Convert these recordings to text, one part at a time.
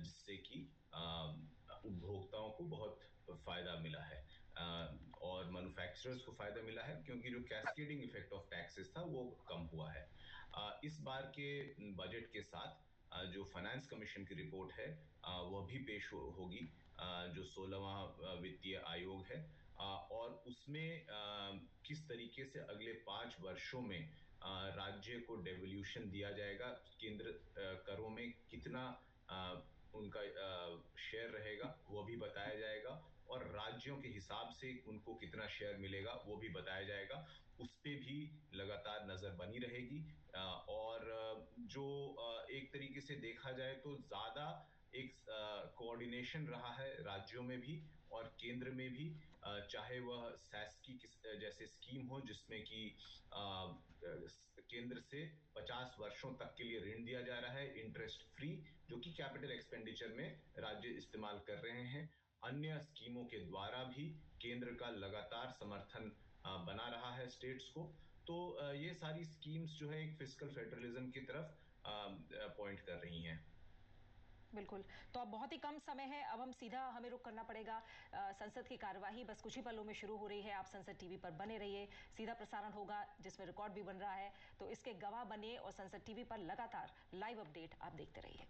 जिससे कि उपभोक्ताओं को बहुत फायदा मिला है और मैन्युफैक्चरर्स को फायदा मिला है क्योंकि जो कैस्केडिंग इफेक्ट ऑफ टैक्सेस था वो कम हुआ है। इस बार के बजट के साथ जो फाइनेंस कमीशन की रिपोर्ट है वह भी पेश होगी, जो 16वां वित्तीय आयोग है, और उसमें किस तरीके से अगले 5 वर्षों में राज्य को डेवोल्यूशन दिया जाएगा, केंद्र करों में कितना उनका शेयर रहेगा वो भी बताया जाएगा, और राज्यों के हिसाब से उनको कितना शेयर मिलेगा वो भी बताया जाएगा। उस पे भी लगातार नजर बनी रहेगी और जो एक तरीके से देखा जाए तो ज्यादा एक कोऑर्डिनेशन रहा है राज्यों में भी और केंद्र में भी, चाहे वह सैस्की जैसे स्कीम हो जिसमें कि केंद्र से 50 वर्षों तक के लिए ऋण दिया जा रहा है इंटरेस्ट फ्री, जो कि कैपिटल एक्सपेंडिचर में राज्य इस्तेमाल कर रहे हैं। अन्य स्कीमों के द्वारा भी केंद्र का लगातार समर्थन बना रहा है स्टेट्स को। तो ये सारी स्कीम्स जो है एक फिस्कल फेडरलिज्म की तरफ पॉइंट कर रही हैं। बिल्कुल। तो अब बहुत ही कम समय है, अब हमें रुक करना पड़ेगा। संसद की कार्यवाही बस कुछ ही पलों में शुरू हो रही है। आप संसद टीवी पर बने रहिए, सीधा प्रसारण होगा जिसमें रिकॉर्ड भी बन रहा है, तो इसके गवाह बनिए और संसद टीवी पर लगातार लाइव अपडेट आप देखते रहिए।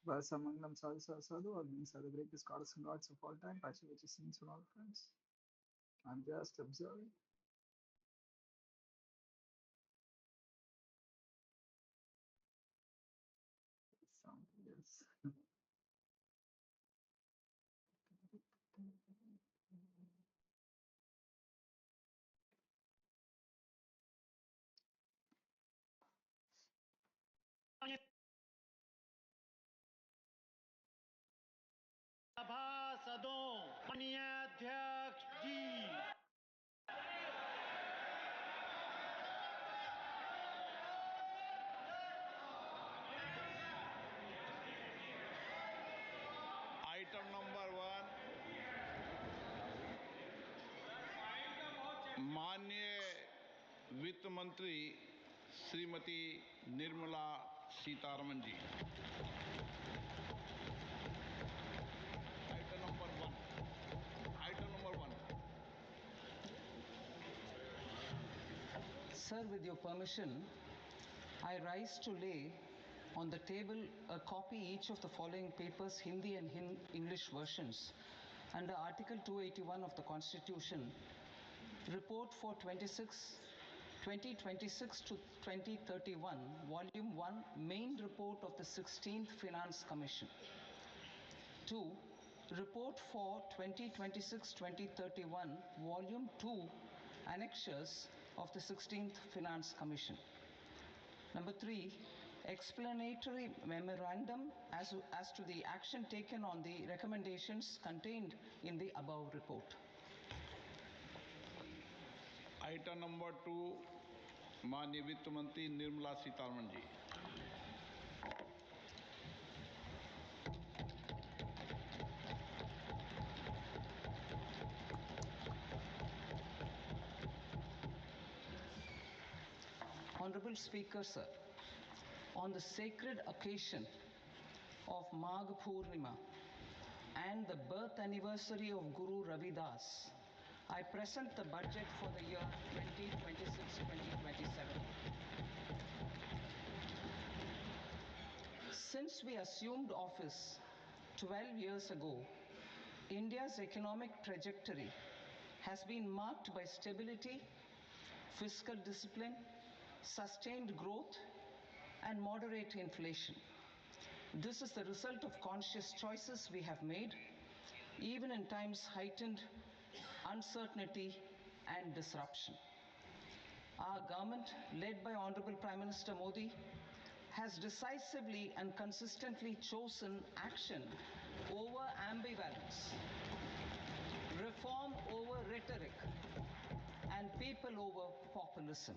Vasamanglam Sadhu Sadhu, or these are the greatest gods and gods of all time, Pachivachi scenes from all friends. I'm just observing. Something else. सभासदों, माननीय अध्यक्ष जी, आइटम नंबर 1, माननीय वित्त मंत्री Shrimati Nirmala Sitharaman ji. Item number 1. Sir, with your permission, I rise to lay on the table a copy each of the following papers, Hindi and English versions, under Article 281 of the Constitution, Report for 2026 to 2031, Volume 1, Main Report of the 16th Finance Commission. 2. Report for 2026-2031, Volume 2, Annexures of the 16th Finance Commission. Number 3, explanatory memorandum as to the action taken on the recommendations contained in the above report. Item number 2, माननीय वित्त मंत्री Nirmala Sitharaman ji. Honorable Speaker, sir, on the sacred occasion of Magh Purnima and the birth anniversary of Guru Ravidas, I present the budget for the year 2026-2027. Since we assumed office 12 years ago, India's economic trajectory has been marked by stability, fiscal discipline, sustained growth, and moderate inflation. This is the result of conscious choices we have made, even in times heightened uncertainty and disruption. Our government, led by Honorable Prime Minister Modi, has decisively and consistently chosen action over ambivalence, reform over rhetoric, and people over populism.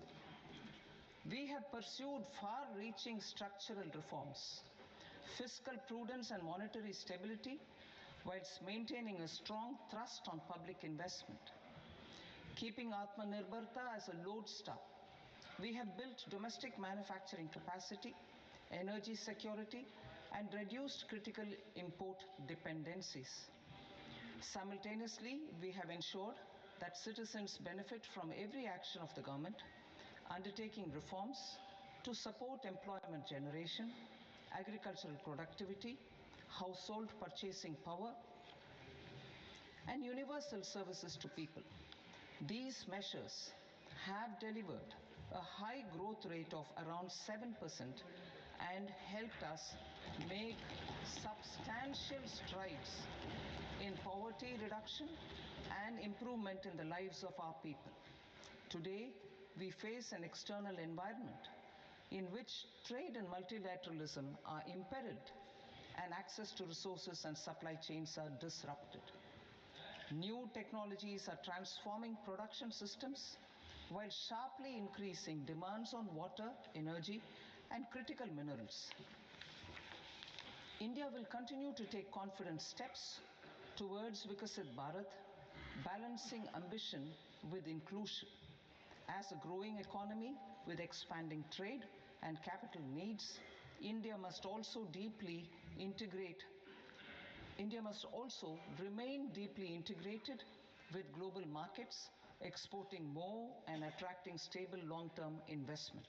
We have pursued far-reaching structural reforms, fiscal prudence and monetary stability, whilst maintaining a strong thrust on public investment. Keeping Atmanirbharta as a lodestar, we have built domestic manufacturing capacity, energy security, and reduced critical import dependencies. Simultaneously, we have ensured that citizens benefit from every action of the government, undertaking reforms to support employment generation, agricultural productivity, household purchasing power, and universal services to people. These measures have delivered a high growth rate of around 7% and helped us make substantial strides in poverty reduction and improvement in the lives of our people. Today, we face an external environment in which trade and multilateralism are impaired and access to resources and supply chains are disrupted. New technologies are transforming production systems while sharply increasing demands on water, energy, and critical minerals. India will continue to take confident steps towards Viksit Bharat, balancing ambition with inclusion. As a growing economy with expanding trade and capital needs, India must also remain deeply integrated with global markets, exporting more and attracting stable long-term investment.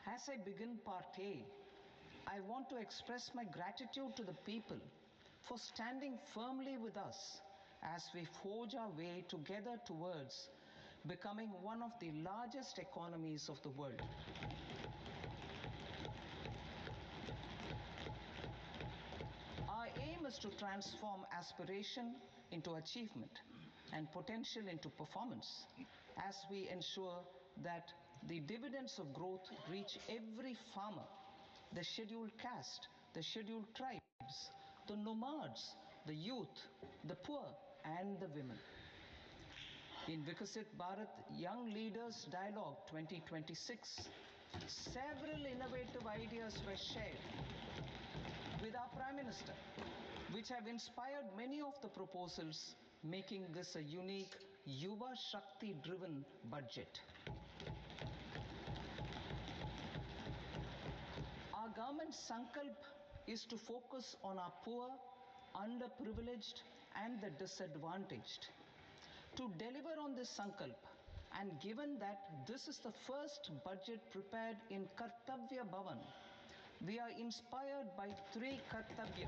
As I begin Part A, I want to express my gratitude to the people for standing firmly with us as we forge our way together towards becoming one of the largest economies of the world. Our aim is to transform aspiration into achievement and potential into performance as we ensure that the dividends of growth reach every farmer, the scheduled caste, the scheduled tribes, the nomads, the youth, the poor, and the women. In Viksit Bharat Young Leaders Dialogue 2026, several innovative ideas were shared with our Prime Minister, which have inspired many of the proposals, making this a unique Yuva Shakti-driven budget. Our government's sankalp is to focus on our poor, underprivileged, and the disadvantaged. To deliver on this sankalp, and given that this is the first budget prepared in Kartavya Bhavan, we are inspired by three Kartavya.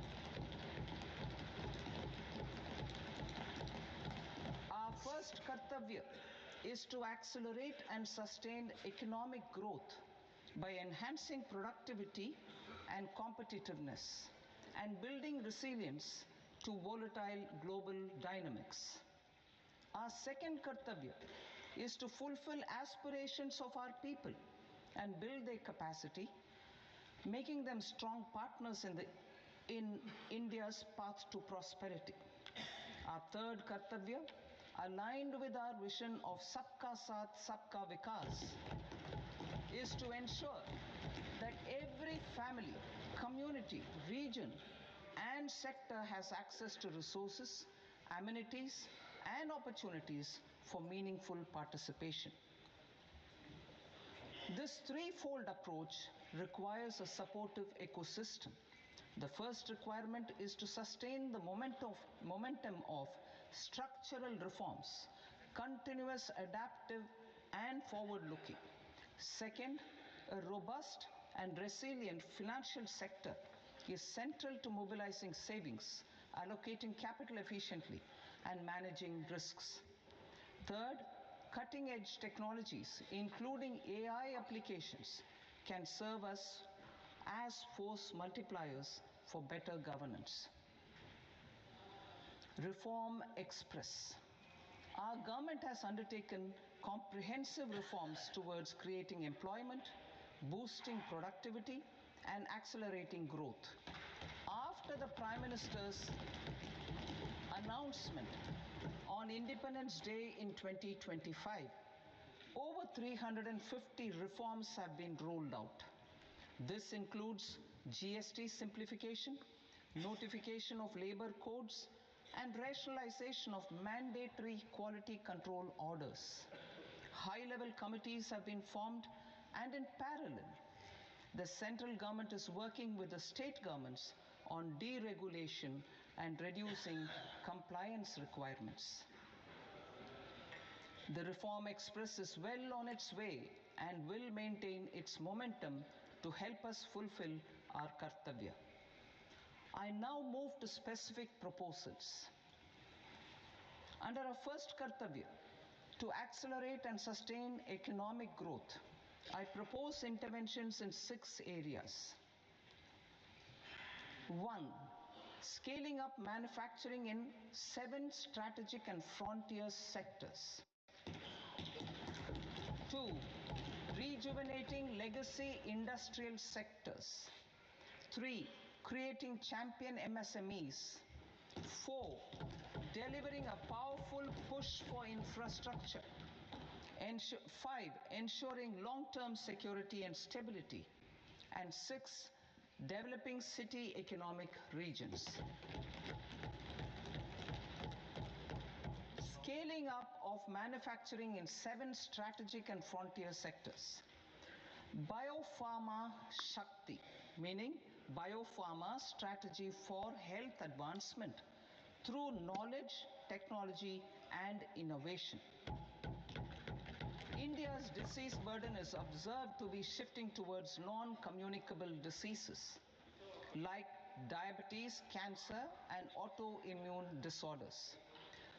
Our first Kartavya is to accelerate and sustain economic growth by enhancing productivity and competitiveness and building resilience to volatile global dynamics. Our second Kartavya is to fulfill aspirations of our people and build their capacity, making them strong partners in India's path to prosperity. Our third Kartavya, aligned with our vision of Sabka Saath, Sabka Vikas, is to ensure that every family, community, region, and sector has access to resources, amenities, and opportunities for meaningful participation. This threefold approach requires a supportive ecosystem. The first requirement is to sustain the momentum of structural reforms, continuous, adaptive, and forward-looking. Second, a robust and resilient financial sector is central to mobilizing savings, allocating capital efficiently, and managing risks. Third, cutting-edge technologies, including AI applications, can serve us as force multipliers for better governance. Reform Express. Our government has undertaken comprehensive reforms towards creating employment, boosting productivity, and accelerating growth. After the Prime Minister's announcement on Independence Day in 2025, over 350 reforms have been rolled out. This includes GST simplification, notification of labor codes, and rationalization of mandatory quality control orders. High-level committees have been formed, and in parallel, the central government is working with the state governments on deregulation and reducing compliance requirements. The Reform Express is well on its way and will maintain its momentum to help us fulfill our kartavya. I now move to specific proposals. Under our first kartavya, to accelerate and sustain economic growth, I propose interventions in 6 areas. 1. Scaling up manufacturing in 7 strategic and frontier sectors. 2. Rejuvenating legacy industrial sectors. 3. Creating champion MSMEs. 4. Delivering a powerful push for infrastructure. 5. Ensuring long-term security and stability. And 6. Developing city economic regions. Scaling up of manufacturing in 7 strategic and frontier sectors. Biopharma Shakti, meaning biopharma strategy for health advancement through knowledge, technology, and innovation. India's disease burden is observed to be shifting towards non-communicable diseases like diabetes, cancer, and autoimmune disorders.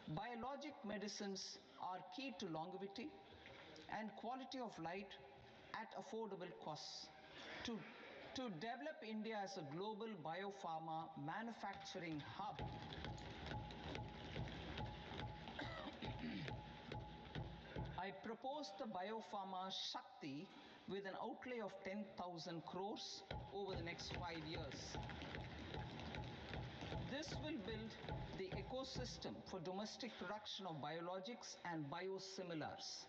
Biologic medicines are key to longevity and quality of life at affordable costs. To develop India as a global biopharma manufacturing hub, I propose the Biopharma Shakti with an outlay of 10,000 crores over the next 5 years. This will build the ecosystem for domestic production of biologics and biosimilars.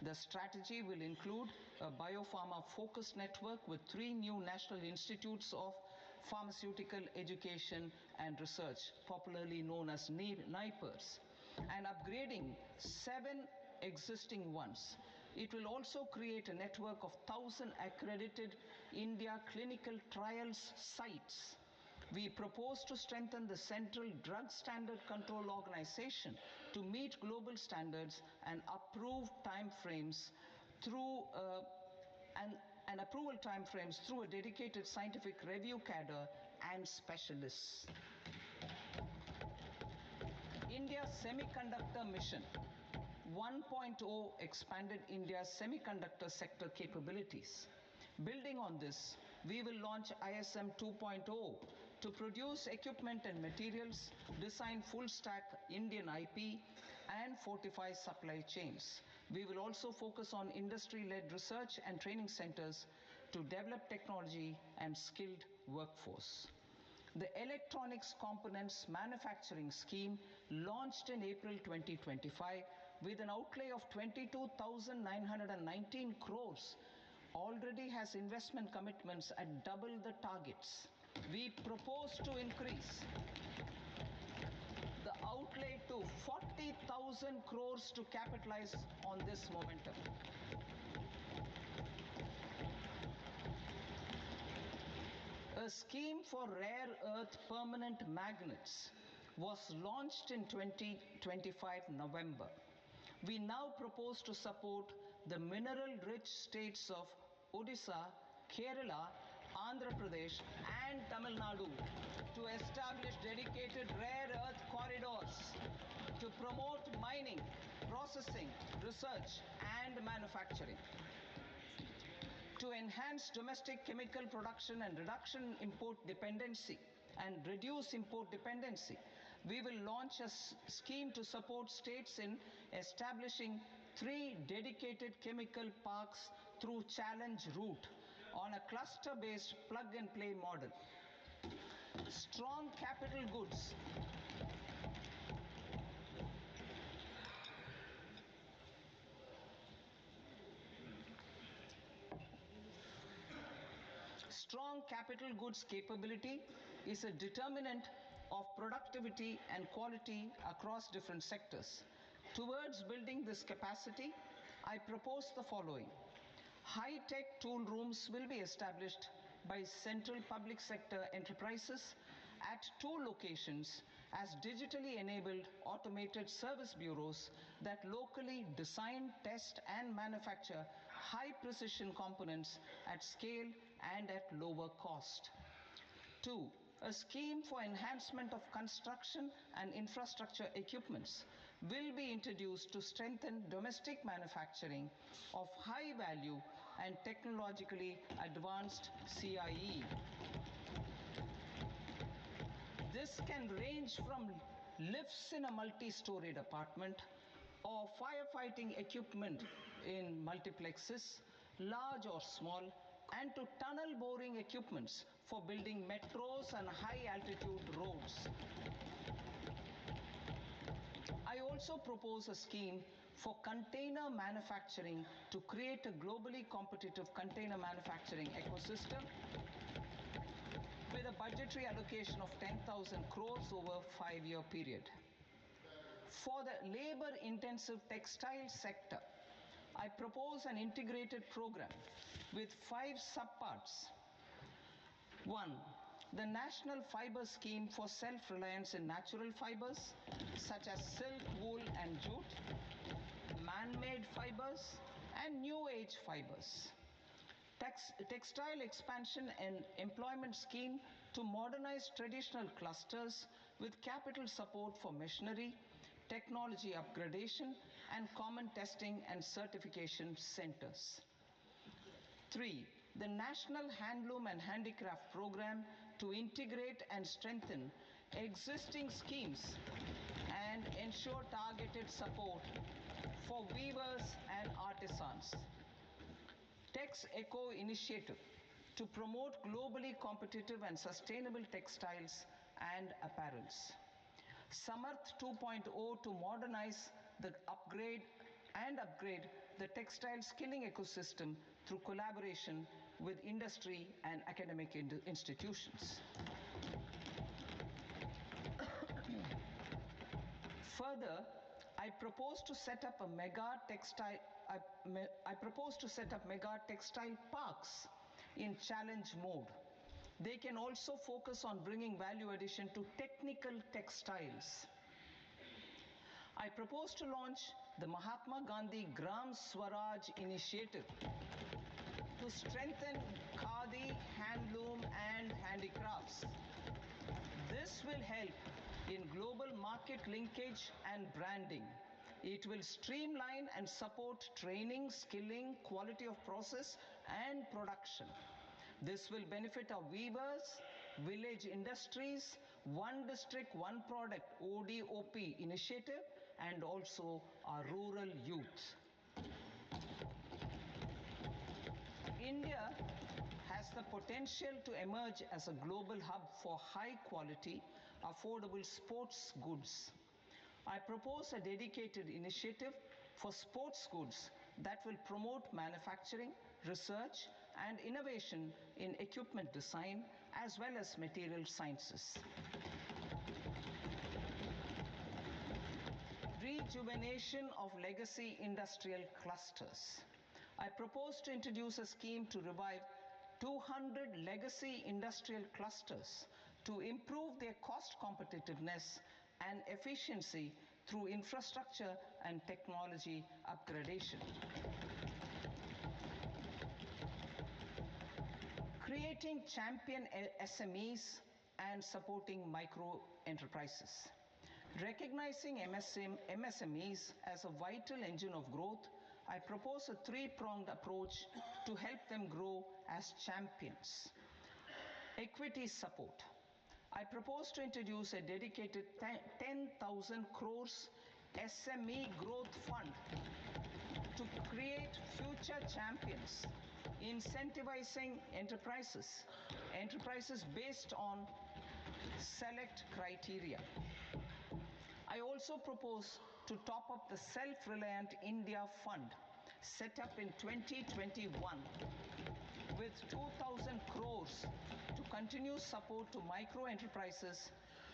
The strategy will include a biopharma-focused network with 3 new national institutes of pharmaceutical education and research, popularly known as NIPERS, and upgrading 7 existing ones. It will also create a network of 1,000 accredited India clinical trials sites. We propose to strengthen the Central Drug Standard Control Organization to meet global standards and approve timeframes through and approval timeframes through a dedicated scientific review cadre and specialists. India Semiconductor Mission 1.0 expanded India's semiconductor sector capabilities. Building on this, we will launch ISM 2.0 to produce equipment and materials, design full-stack Indian IP, and fortify supply chains. We will also focus on industry-led research and training centers to develop technology and skilled workforce. The Electronics Components Manufacturing Scheme, launched in April 2025 with an outlay of 22,919 crores, already has investment commitments at double the targets. We propose to increase the outlay to 40,000 crores to capitalize on this momentum. A scheme for rare earth permanent magnets was launched in 2025 November. We now propose to support the mineral-rich states of Odisha, Kerala, Andhra Pradesh, and Tamil Nadu to establish dedicated rare earth corridors to promote mining processing, research, and manufacturing. To enhance domestic chemical production and reduction import dependency and reduce import dependency, we will launch a scheme to support states in establishing 3 dedicated chemical parks through challenge route on a cluster-based plug-and-play model. Strong capital goods. Strong capital goods capability is a determinant of productivity and quality across different sectors. Towards building this capacity, I propose the following. High-tech tool rooms will be established by central public sector enterprises at 2 locations as digitally enabled automated service bureaus that locally design, test, and manufacture high-precision components at scale and at lower cost. 2. A scheme for enhancement of construction and infrastructure equipments will be introduced to strengthen domestic manufacturing of high value and technologically advanced CIE. This can range from lifts in a multi-storied apartment or firefighting equipment in multiplexes, large or small, and to tunnel boring equipments for building metros and high-altitude roads. I also propose a scheme for container manufacturing to create a globally competitive container manufacturing ecosystem with a budgetary allocation of 10,000 crores over a 5-year period. For the labor-intensive textile sector, I propose an integrated program with 5 subparts. 1. The National Fiber Scheme for self-reliance in natural fibers, such as silk, wool, and jute, man-made fibers, and new-age fibers. Textile expansion and employment scheme to modernize traditional clusters with capital support for machinery, technology upgradation, and common testing and certification centers. 3. The National Handloom and Handicraft Program to integrate and strengthen existing schemes and ensure targeted support for weavers and artisans. Tex Eco Initiative to promote globally competitive and sustainable textiles and apparels. Samarth 2.0 to modernize the upgrade the textile skilling ecosystem through collaboration with industry and academic institutions. Further, I propose to set up mega textile parks in challenge mode. They can also focus on bringing value addition to technical textiles. I propose to launch the Mahatma Gandhi Gram Swaraj initiative to strengthen khadi, handloom, and handicrafts. This will help in global market linkage and branding. It will streamline and support training, skilling, quality of process, and production. This will benefit our weavers, village industries, One District, One Product ODOP initiative, and also our rural youth. India has the potential to emerge as a global hub for high quality, affordable sports goods. I propose a dedicated initiative for sports goods that will promote manufacturing, research, and innovation in equipment design as well as material sciences. Rejuvenation of legacy industrial clusters. I propose to introduce a scheme to revive 200 legacy industrial clusters to improve their cost competitiveness and efficiency through infrastructure and technology upgradation. Creating champion SMEs and supporting micro enterprises. Recognizing MSMEs as a vital engine of growth, I propose a three-pronged approach to help them grow as champions. Equity support. I propose to introduce a dedicated 10,000 crores SME growth fund to create future champions, incentivizing enterprises based on select criteria. I also propose to top up the Self-Reliant India Fund set up in 2021 with 2,000 crores to continue support to micro enterprises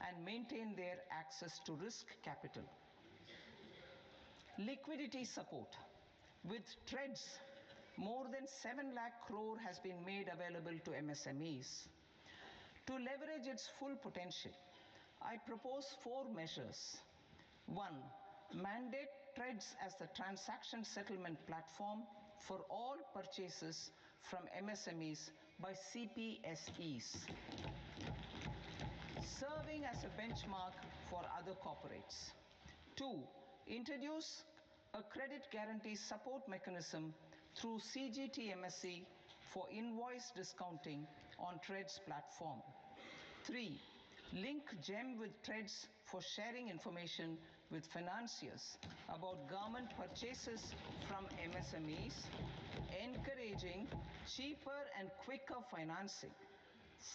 and maintain their access to risk capital. Liquidity support. With TREDS, more than 7 lakh crore has been made available to MSMEs. To leverage its full potential, I propose 4 measures. 1. Mandate TREDS as the transaction settlement platform for all purchases from MSMEs by CPSEs, serving as a benchmark for other corporates. 2. Introduce a credit guarantee support mechanism through CGTMSE for invoice discounting on TREDS platform. 3. Link GEM with TREDS for sharing information with financiers about government purchases from MSMEs, encouraging cheaper and quicker financing.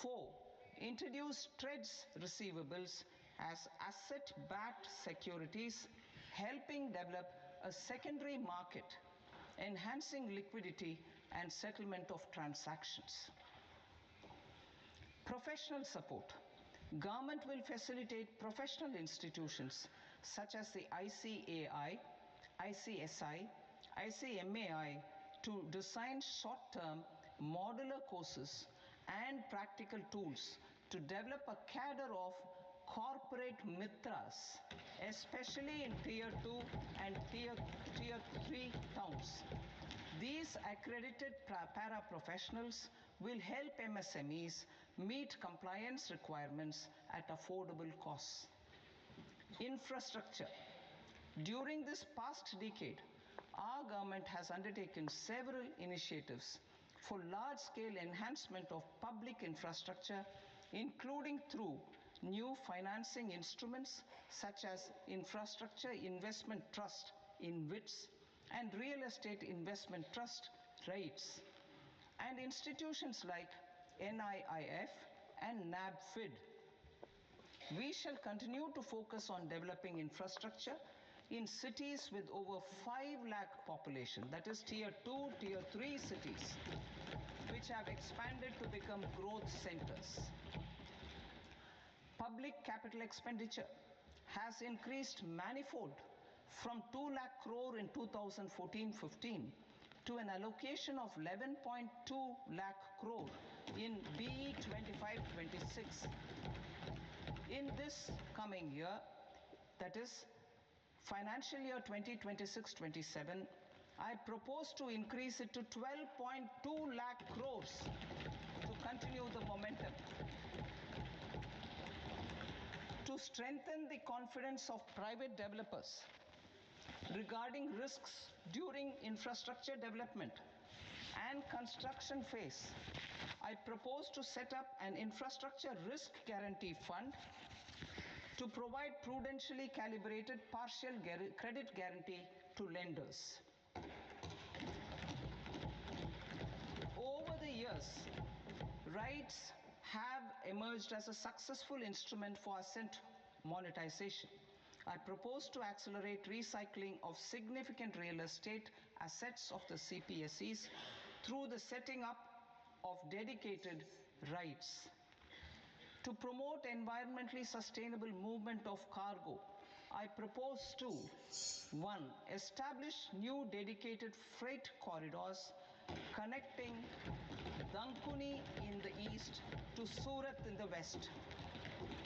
4. Introduce TREDS receivables as asset-backed securities, helping develop a secondary market, enhancing liquidity and settlement of transactions. Professional support. Government will facilitate professional institutions such as the ICAI, ICSI, ICMAI to design short-term modular courses and practical tools to develop a cadre of corporate mitras, especially in Tier 2 and Tier 3 towns. These accredited para-professionals will help MSMEs meet compliance requirements at affordable costs. Infrastructure. During this past decade, our government has undertaken several initiatives for large-scale enhancement of public infrastructure, including through new financing instruments such as Infrastructure Investment Trust (InvITs) and Real Estate Investment Trust (REITs), and institutions like NIIF and NABFID. We shall continue to focus on developing infrastructure in cities with over 5 lakh population, that is Tier 2, Tier 3 cities, which have expanded to become growth centers. Public capital expenditure has increased manifold from 2 lakh crore in 2014-15 to an allocation of 11.2 lakh crore in BE 25-26. In this coming year, that is financial year 2026-27, I propose to increase it to 12.2 lakh crores to continue the momentum. To strengthen the confidence of private developers regarding risks during infrastructure development and construction phase, I propose to set up an infrastructure risk guarantee fund to provide prudentially calibrated partial credit guarantee to lenders. Over the years, REITs have emerged as a successful instrument for asset monetization. I propose to accelerate recycling of significant real estate assets of the CPSEs through the setting up of dedicated REITs. To promote environmentally sustainable movement of cargo, I propose to 1. Establish new dedicated freight corridors connecting Dankuni in the east to Surat in the west.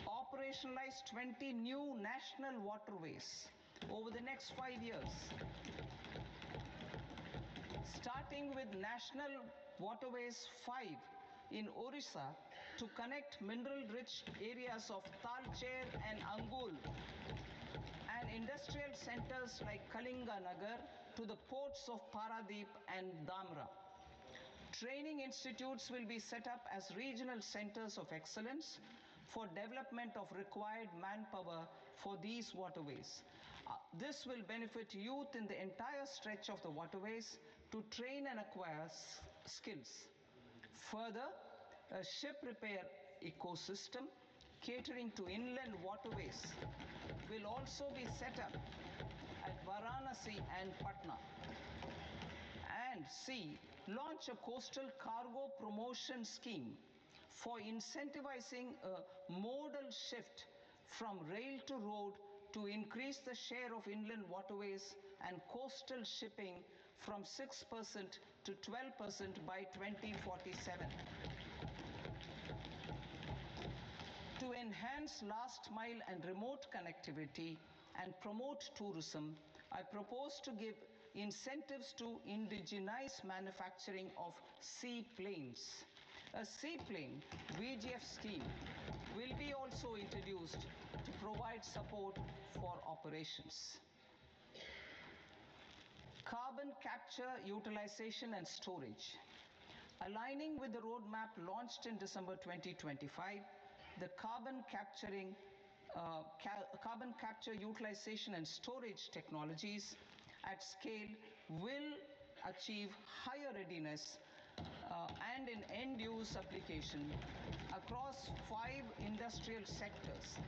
Operationalize 20 new national waterways over the next 5 years, starting with National Waterways 5 in Orissa to connect mineral-rich areas of Talcher and Angul industrial centers like Kalinga Nagar to the ports of Paradeep and Dhamra. Training institutes will be set up as regional centers of excellence for development of required manpower for these waterways. This will benefit youth in the entire stretch of the waterways to train and acquire skills. Further, a ship repair ecosystem catering to inland waterways will also be set up at Varanasi and Patna. And C, launch a coastal cargo promotion scheme for incentivizing a modal shift from rail to road to increase the share of inland waterways and coastal shipping from 6% to 12% by 2047. To enhance last mile and remote connectivity and promote tourism, I propose to give incentives to indigenize manufacturing of seaplanes. A seaplane VGF scheme will be also introduced to provide support for operations. Carbon capture, utilization and storage. Aligning with the roadmap launched in December 2025, the carbon capture, utilization and storage technologies at scale will achieve higher readiness and in end-use application across 5 industrial sectors,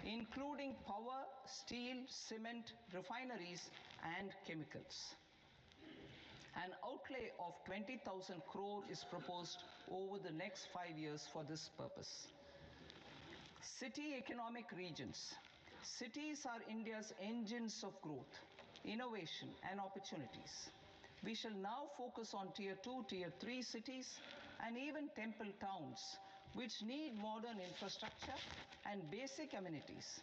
including power, steel, cement, refineries, and chemicals. An outlay of 20,000 crore is proposed over the next 5 years for this purpose. City economic regions. Cities are India's engines of growth, innovation, and opportunities. We shall now focus on Tier 2, Tier 3 cities, and even temple towns, which need modern infrastructure and basic amenities.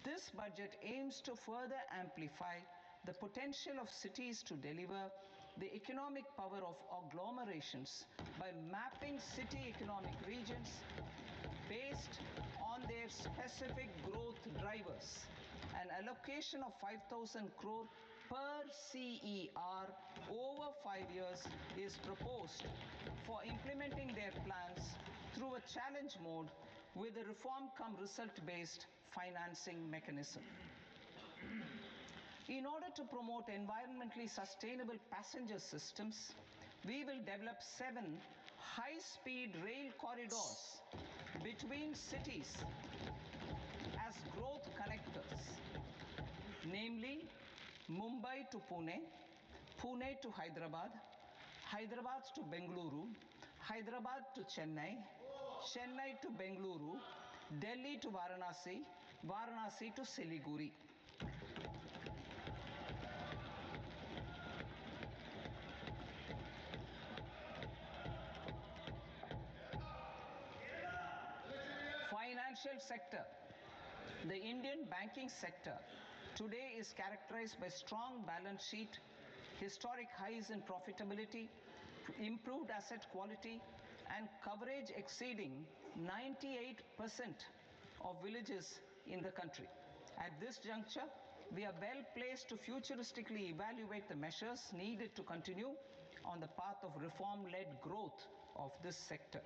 This budget aims to further amplify the potential of cities to deliver the economic power of agglomerations by mapping city economic regions based on their specific growth drivers. An allocation of 5,000 crore per CER over 5 years is proposed for implementing their plans through a challenge mode with a reform cum result based financing mechanism. In order to promote environmentally sustainable passenger systems, we will develop 7 high-speed rail corridors between cities as growth connectors, namely Mumbai to Pune, Pune to Hyderabad, Hyderabad to Bengaluru, Hyderabad to Chennai, Chennai to Bengaluru, Delhi to Varanasi, Varanasi to Siliguri. Financial sector. The Indian banking sector today is characterized by strong balance sheet, historic highs in profitability, improved asset quality, and coverage exceeding 98% of villages in the country. At this juncture, we are well placed to futuristically evaluate the measures needed to continue on the path of reform-led growth of this sector.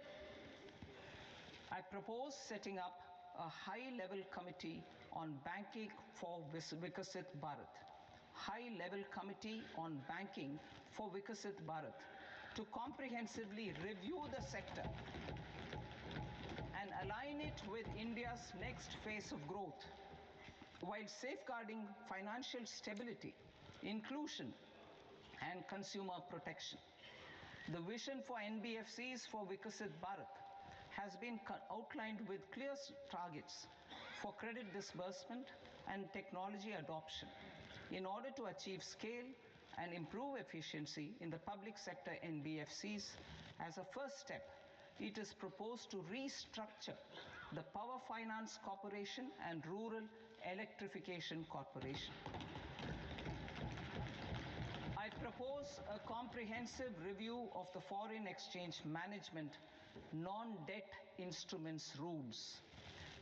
I propose setting up a high-level committee on banking for Vikasit Bharat. High-level committee on banking for Vikasit Bharat to comprehensively review the sector and align it with India's next phase of growth, while safeguarding financial stability, inclusion, and consumer protection. The vision for NBFCs for Vikasit Bharat has been outlined with clear targets for credit disbursement and technology adoption in order to achieve scale and improve efficiency in the public sector NBFCs. As a first step, it is proposed to restructure the Power Finance Corporation and Rural Electrification Corporation. I propose a comprehensive review of the foreign exchange management non-debt instruments rules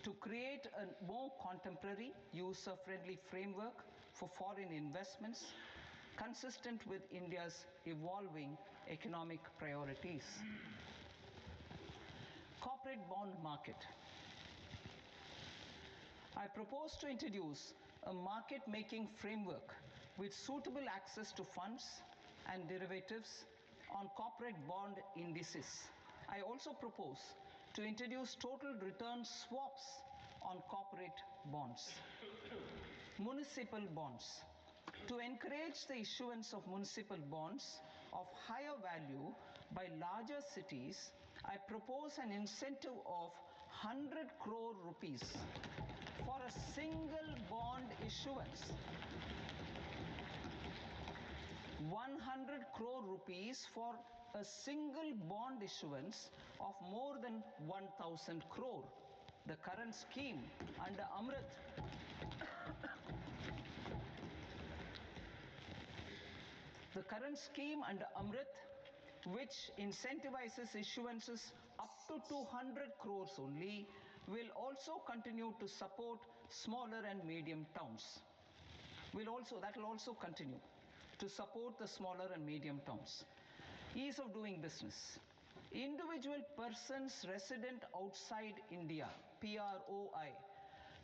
to create a more contemporary, user-friendly framework for foreign investments consistent with India's evolving economic priorities. Corporate bond market. I propose to introduce a market-making framework with suitable access to funds and derivatives on corporate bond indices. I also propose to introduce total return swaps on corporate bonds. Municipal bonds. To encourage the issuance of municipal bonds of higher value by larger cities, I propose an incentive of 100 crore rupees for a single bond issuance. 100 crore rupees for a single bond issuance of more than 1,000 crore. The current scheme under Amrit which incentivizes issuances up to 200 crores only, will also continue to support smaller and medium towns. That will also continue to support the smaller and medium towns. Ease of doing business. Individual persons resident outside India, PROI,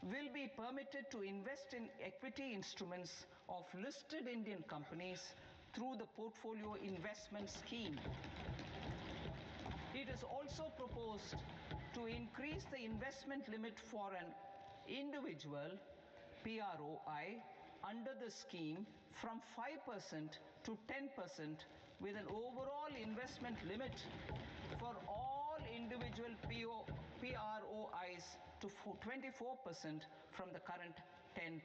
will be permitted to invest in equity instruments of listed Indian companies through the Portfolio Investment Scheme. It is also proposed to increase the investment limit for an individual PROI under the scheme from 5% to 10%, with an overall investment limit for all individual PROIs to 24% from the current 10%.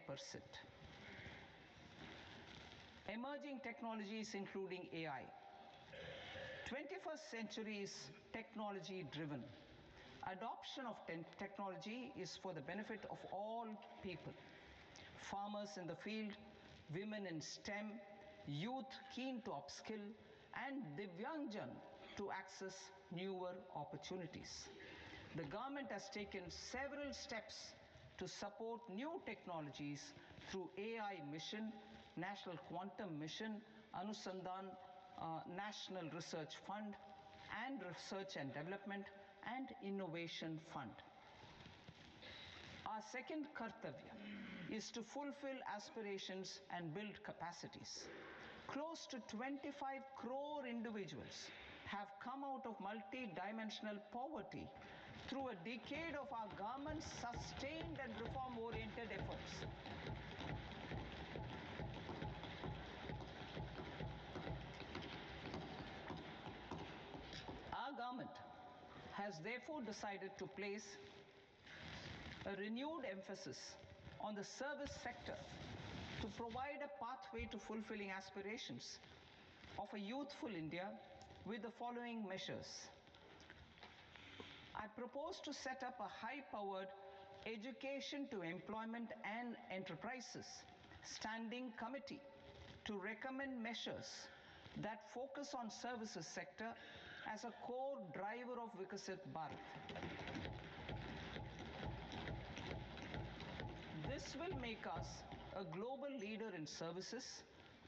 Emerging technologies including AI. 21st century is technology driven. Adoption of technology is for the benefit of all people. Farmers in the field, women in STEM, youth keen to upskill, and Divyangjan to access newer opportunities. The government has taken several steps to support new technologies through AI Mission, National Quantum Mission, Anusandhan National Research Fund, and Research and Development and Innovation Fund. Our second kartavya is to fulfill aspirations and build capacities. Close to 25 crore individuals have come out of multi-dimensional poverty through a decade of our government's sustained and reform-oriented efforts. Our government has therefore decided to place a renewed emphasis on the service sector to provide a pathway to fulfilling aspirations of a youthful India with the following measures. I propose to set up a high-powered Education to Employment and Enterprises Standing Committee to recommend measures that focus on services sector as a core driver of Viksit Bharat. This will make us a global leader in services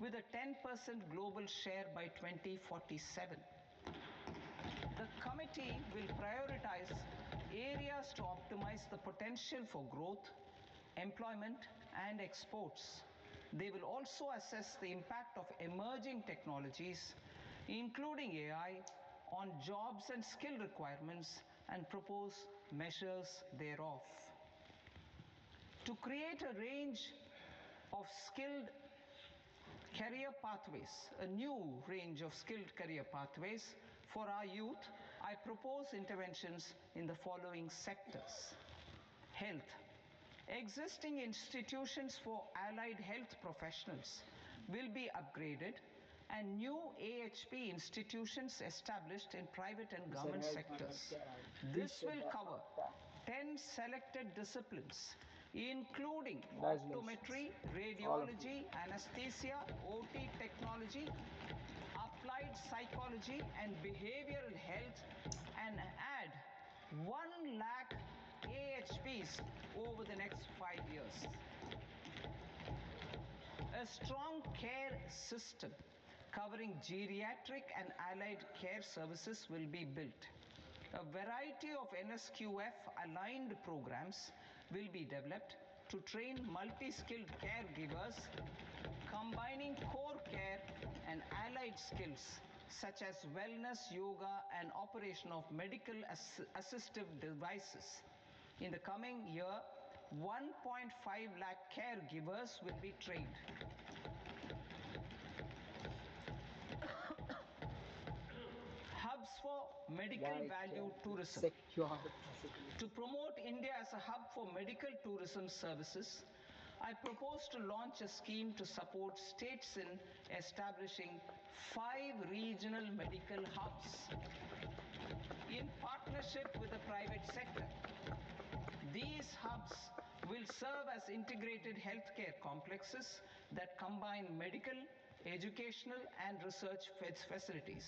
with a 10% global share by 2047. The committee will prioritize areas to optimize the potential for growth, employment, and exports. They will also assess the impact of emerging technologies, including AI, on jobs and skill requirements and propose measures thereof. To create a range of skilled career pathways, a new range of skilled career pathways for our youth, I propose interventions in the following sectors. Health. Existing institutions for allied health professionals will be upgraded and new AHP institutions established in private and government sectors. This will cover 10 selected disciplines, including optometry, radiology, anesthesia, OT technology, applied psychology, and behavioral health, and add 1 lakh AHPs over the next 5 years. A strong care system covering geriatric and allied care services will be built. A variety of NSQF aligned programs will be developed to train multi-skilled caregivers, combining core care and allied skills such as wellness, yoga, and operation of medical assistive devices. In the coming year, 1.5 lakh caregivers will be trained. Hubs for medical value tourism. To promote India as a hub for medical tourism services, I propose to launch a scheme to support states in establishing 5 regional medical hubs in partnership with the private sector. These hubs will serve as integrated healthcare complexes that combine medical, educational, and research facilities.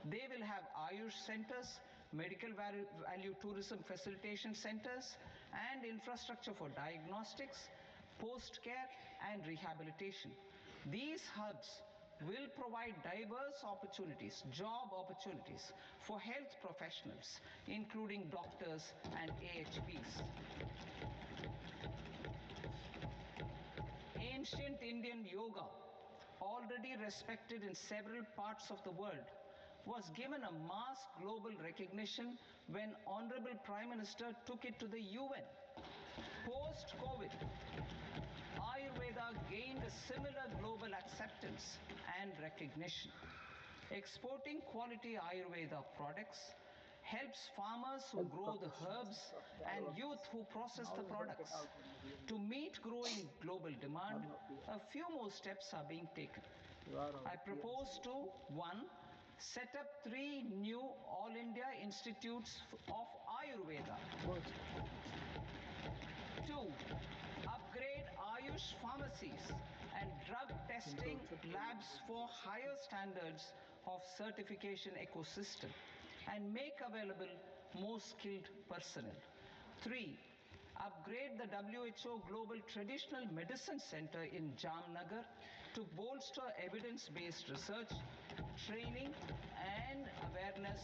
They will have Ayush centers, medical value tourism facilitation centers, and infrastructure for diagnostics, post-care, and rehabilitation. These hubs will provide diverse opportunities, job opportunities for health professionals, including doctors and AHPs. Ancient Indian yoga, already respected in several parts of the world, was given a mass global recognition when Honorable Prime Minister took it to the UN. Post-COVID, Ayurveda gained a similar global acceptance and recognition. Exporting quality Ayurveda products helps farmers who grow the herbs and youth who process the products. To meet growing global demand, a few more steps are being taken. I propose to 1. Set up 3 new All India Institutes of Ayurveda. 2. Upgrade Ayush pharmacies and drug testing labs for higher standards of certification ecosystem and make available more skilled personnel. 3. Upgrade the WHO Global Traditional Medicine Center in Jamnagar to bolster evidence-based research, training, and awareness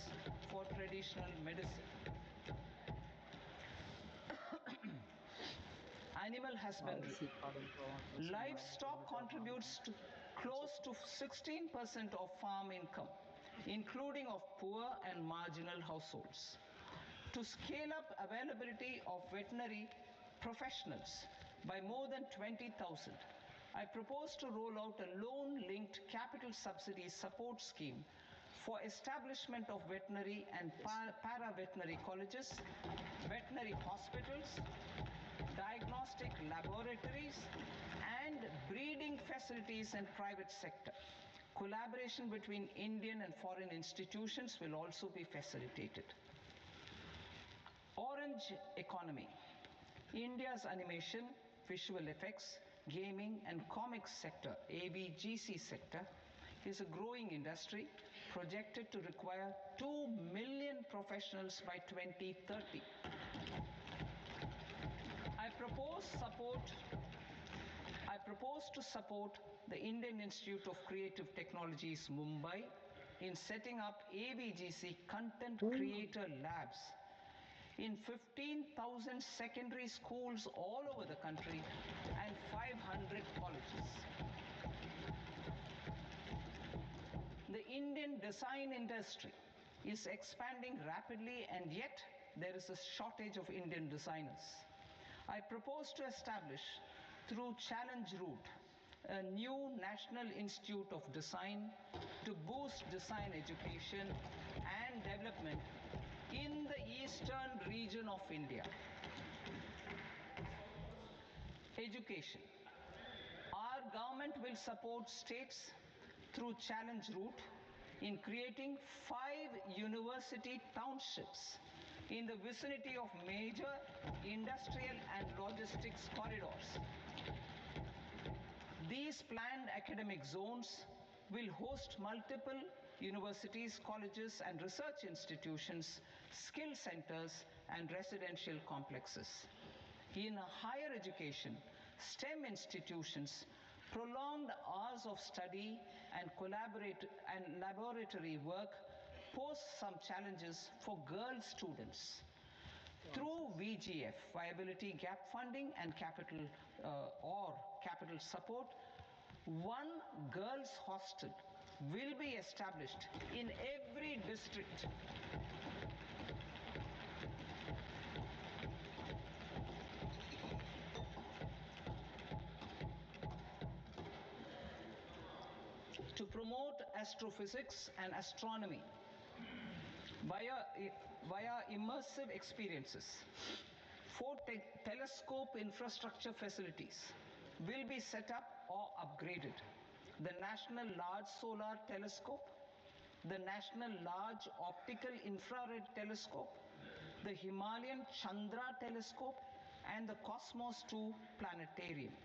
for traditional medicine. Animal husbandry. Livestock contributes to close to 16% of farm income, including of poor and marginal households. To scale up availability of veterinary professionals by more than 20,000, I propose to roll out a loan-linked capital subsidy support scheme for establishment of veterinary and para-veterinary colleges, veterinary hospitals, diagnostic laboratories, and breeding facilities in private sector. Collaboration between Indian and foreign institutions will also be facilitated. Orange economy. India's animation, visual effects, gaming, and comics sector, ABGC sector, is a growing industry projected to require 2 million professionals by 2030. I propose to support the Indian Institute of Creative Technologies, Mumbai, in setting up ABGC Content Creator Labs in 15,000 secondary schools all over the country and 500 colleges. The Indian design industry is expanding rapidly, and yet there is a shortage of Indian designers. I propose to establish, through Challenge Route, a new National Institute of Design to boost design education and development in the eastern region of India. Education. Our government will support states through Challenge Route in creating 5 university townships in the vicinity of major industrial and logistics corridors. These planned academic zones will host multiple universities, colleges, and research institutions, skill centers, and residential complexes. In higher education, STEM institutions Prolonged hours of study and laboratory work pose some challenges for girl students. Through VGF, Viability Gap Funding and capital support, one girls' hostel will be established in every district. To promote astrophysics and astronomy via immersive experiences. 4 telescope infrastructure facilities will be set up or upgraded. The National Large Solar Telescope, the National Large Optical Infrared Telescope, the Himalayan Chandra Telescope, and the Cosmos 2 Planetarium.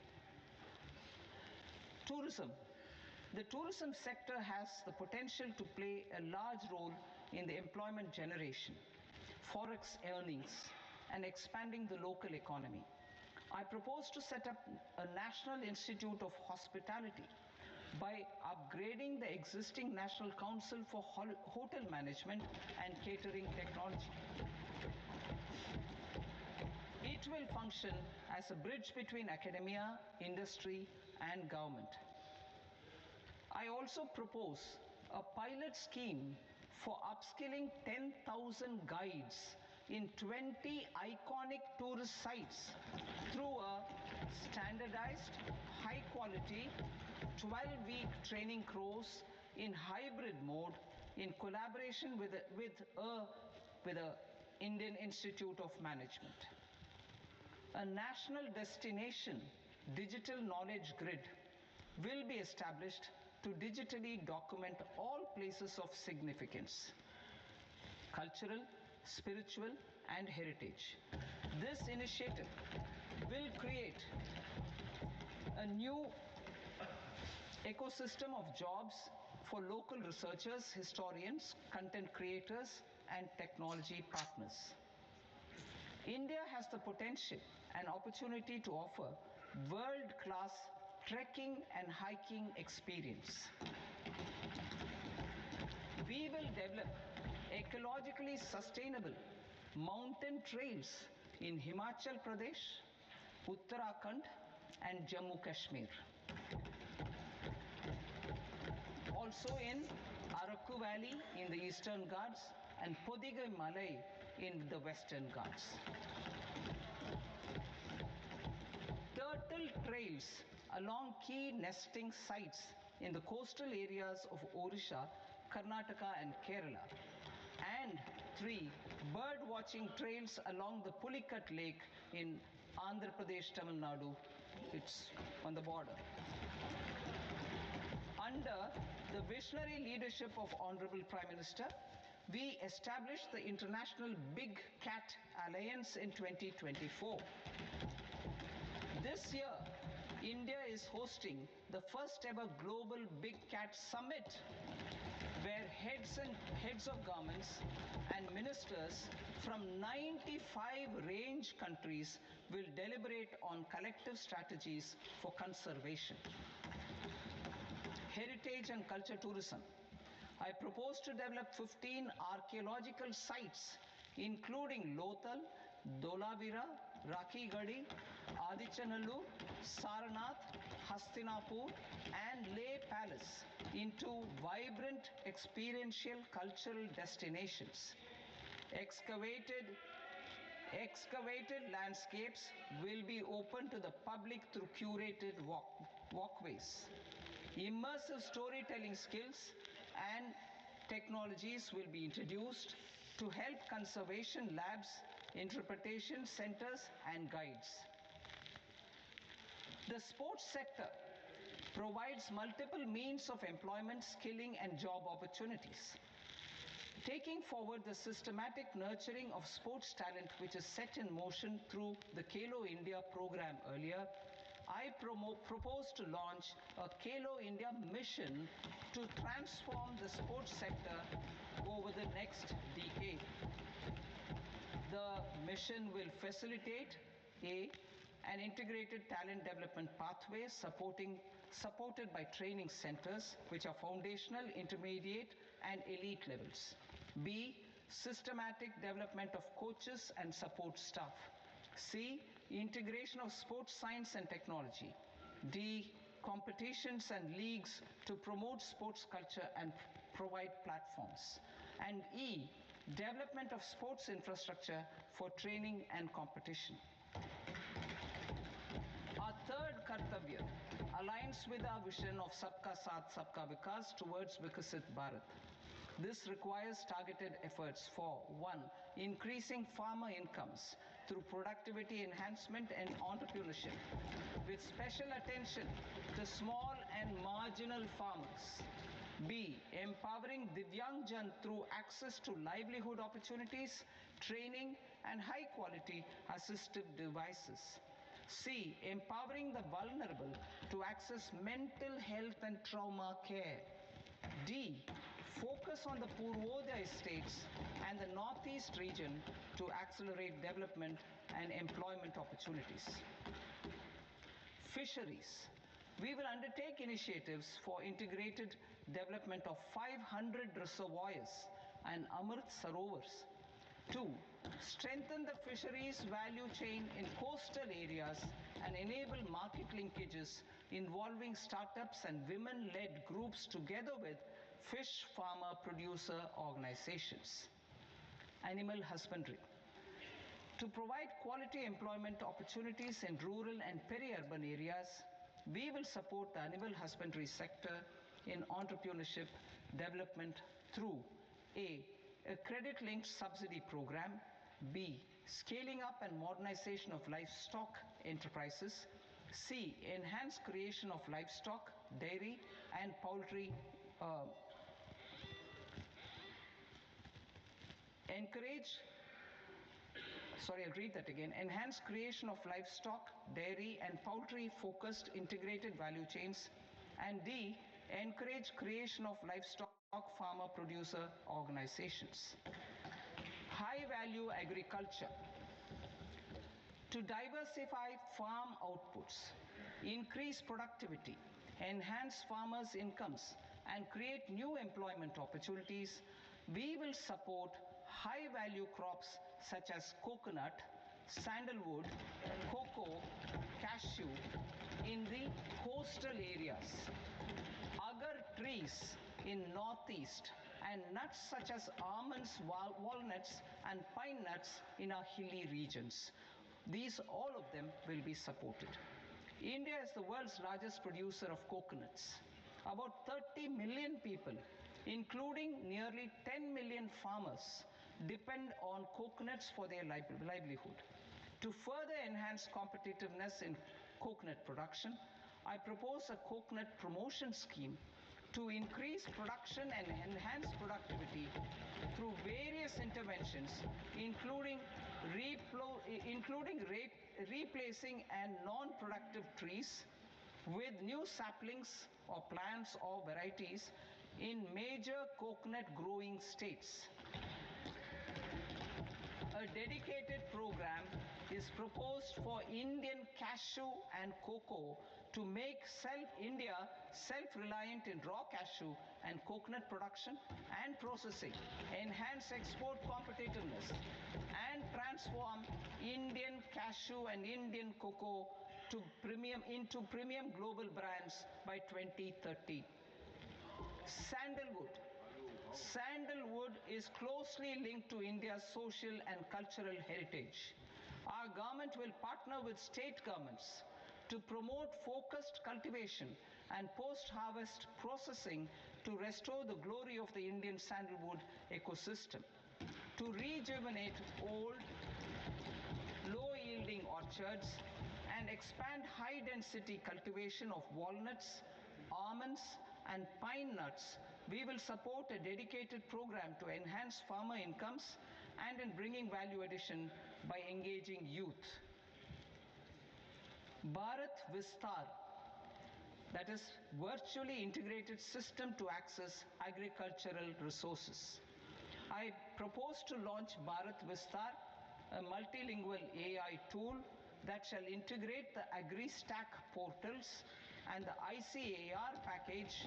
Tourism. The tourism sector has the potential to play a large role in the employment generation, forex earnings, and expanding the local economy. I propose to set up a National Institute of Hospitality by upgrading the existing National Council for Hotel Management and Catering Technology. It will function as a bridge between academia, industry, and government. I also propose a pilot scheme for upskilling 10,000 guides in 20 iconic tourist sites through a standardized, high-quality, 12-week training course in hybrid mode in collaboration with the Indian Institute of Management. A national destination digital knowledge grid will be established to digitally document all places of significance, cultural, spiritual, and heritage. This initiative will create a new ecosystem of jobs for local researchers, historians, content creators, and technology partners. India has the potential and opportunity to offer world-class trekking and hiking experience. We will develop ecologically sustainable mountain trails in Himachal Pradesh, Uttarakhand, and Jammu Kashmir. Also in Araku Valley in the Eastern Ghats and Podigai Malai in the Western Ghats. Turtle trails along key nesting sites in the coastal areas of Odisha, Karnataka, and Kerala. And 3 bird watching trails along the Pulikat Lake in Andhra Pradesh, Tamil Nadu. It's on the border. Under the visionary leadership of Honorable Prime Minister, we established the International Big Cat Alliance in 2024. This year, India is hosting the first ever Global Big Cat Summit, where heads of governments and ministers from 95 range countries will deliberate on collective strategies for conservation. Heritage and culture tourism. I propose to develop 15 archaeological sites, including Lothal, Dholavira, Rakhi Gadi, Adichanallur, Saranath, Hastinapur, and Leh Palace into vibrant experiential cultural destinations. Excavated landscapes will be open to the public through curated walkways. Immersive storytelling skills and technologies will be introduced to help conservation labs, interpretation centers, and guides. The sports sector provides multiple means of employment, skilling, and job opportunities. Taking forward the systematic nurturing of sports talent which is set in motion through the Khelo India program earlier, I propose to launch a Khelo India mission to transform the sports sector over the next decade. The mission will facilitate an integrated talent development pathway supporting supported by training centers, which are foundational, intermediate, and elite levels. B, systematic development of coaches and support staff. C, integration of sports science and technology. D, competitions and leagues to promote sports culture and provide platforms. And E, development of sports infrastructure for training and competition. Our third Kartavya aligns with our vision of Sabka Saath Sabka Vikas towards Vikasit Bharat. This requires targeted efforts for 1. Increasing farmer incomes through productivity enhancement and entrepreneurship, with special attention to small and marginal farmers. B. Empowering Divyangjan through access to livelihood opportunities, training, and high-quality assistive devices. C. Empowering the vulnerable to access mental health and trauma care. D. Focus on the Purvodaya states and the Northeast region to accelerate development and employment opportunities. Fisheries. We will undertake initiatives for integrated development of 500 reservoirs and Amrit Sarovars. 2. Strengthen the fisheries value chain in coastal areas and enable market linkages involving startups and women-led groups together with fish farmer producer organizations. Animal husbandry. To provide quality employment opportunities in rural and peri-urban areas, we will support the animal husbandry sector in entrepreneurship development through A credit-linked subsidy program, B, scaling up and modernization of livestock enterprises, C, enhanced creation of livestock, dairy, and poultry, enhanced creation of livestock, dairy, and poultry-focused integrated value chains, and D, encourage creation of livestock farmer-producer organizations. High-value agriculture. To diversify farm outputs, increase productivity, enhance farmers' incomes, and create new employment opportunities, we will support high-value crops such as coconut, sandalwood, cocoa, cashew in the coastal areas, agar trees in northeast, and nuts such as almonds, walnuts, and pine nuts in our hilly regions. All of them will be supported. India is the world's largest producer of coconuts. About 30 million people, including nearly 10 million farmers, depend on coconuts for their livelihood. To further enhance competitiveness in coconut production, I propose a coconut promotion scheme to increase production and enhance productivity through various interventions, including replacing and non-productive trees with new saplings or plants or varieties in major coconut growing states. A dedicated program is proposed for Indian cashew and cocoa to make India self-reliant in raw cashew and coconut production and processing, enhance export competitiveness, and transform Indian cashew and Indian cocoa into premium global brands by 2030. Sandalwood. Sandalwood is closely linked to India's social and cultural heritage. Our government will partner with state governments to promote focused cultivation and post-harvest processing to restore the glory of the Indian sandalwood ecosystem, to rejuvenate old, low-yielding orchards, and expand high-density cultivation of walnuts, almonds, and pine nuts. We will support a dedicated program to enhance farmer incomes and in bringing value addition by engaging youth. Bharat Vistar, that is virtually integrated system to access agricultural resources. I propose to launch Bharat Vistar, a multilingual AI tool that shall integrate the AgriStack portals and the ICAR package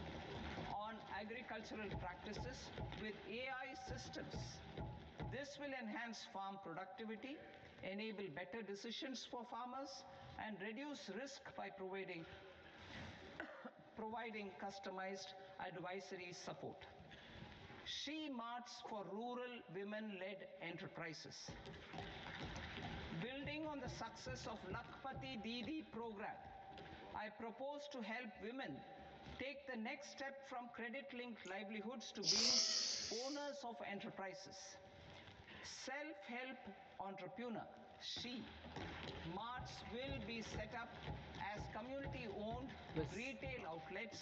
on agricultural practices with AI systems. This will enhance farm productivity, enable better decisions for farmers, and reduce risk by providing customized advisory support. She Marts for rural women-led enterprises. Building on the success of Lakpati Didi program, I propose to help women take the next step from credit-linked livelihoods to being owners of enterprises. Self-help entrepreneur, She Marts will be set up as community-owned retail outlets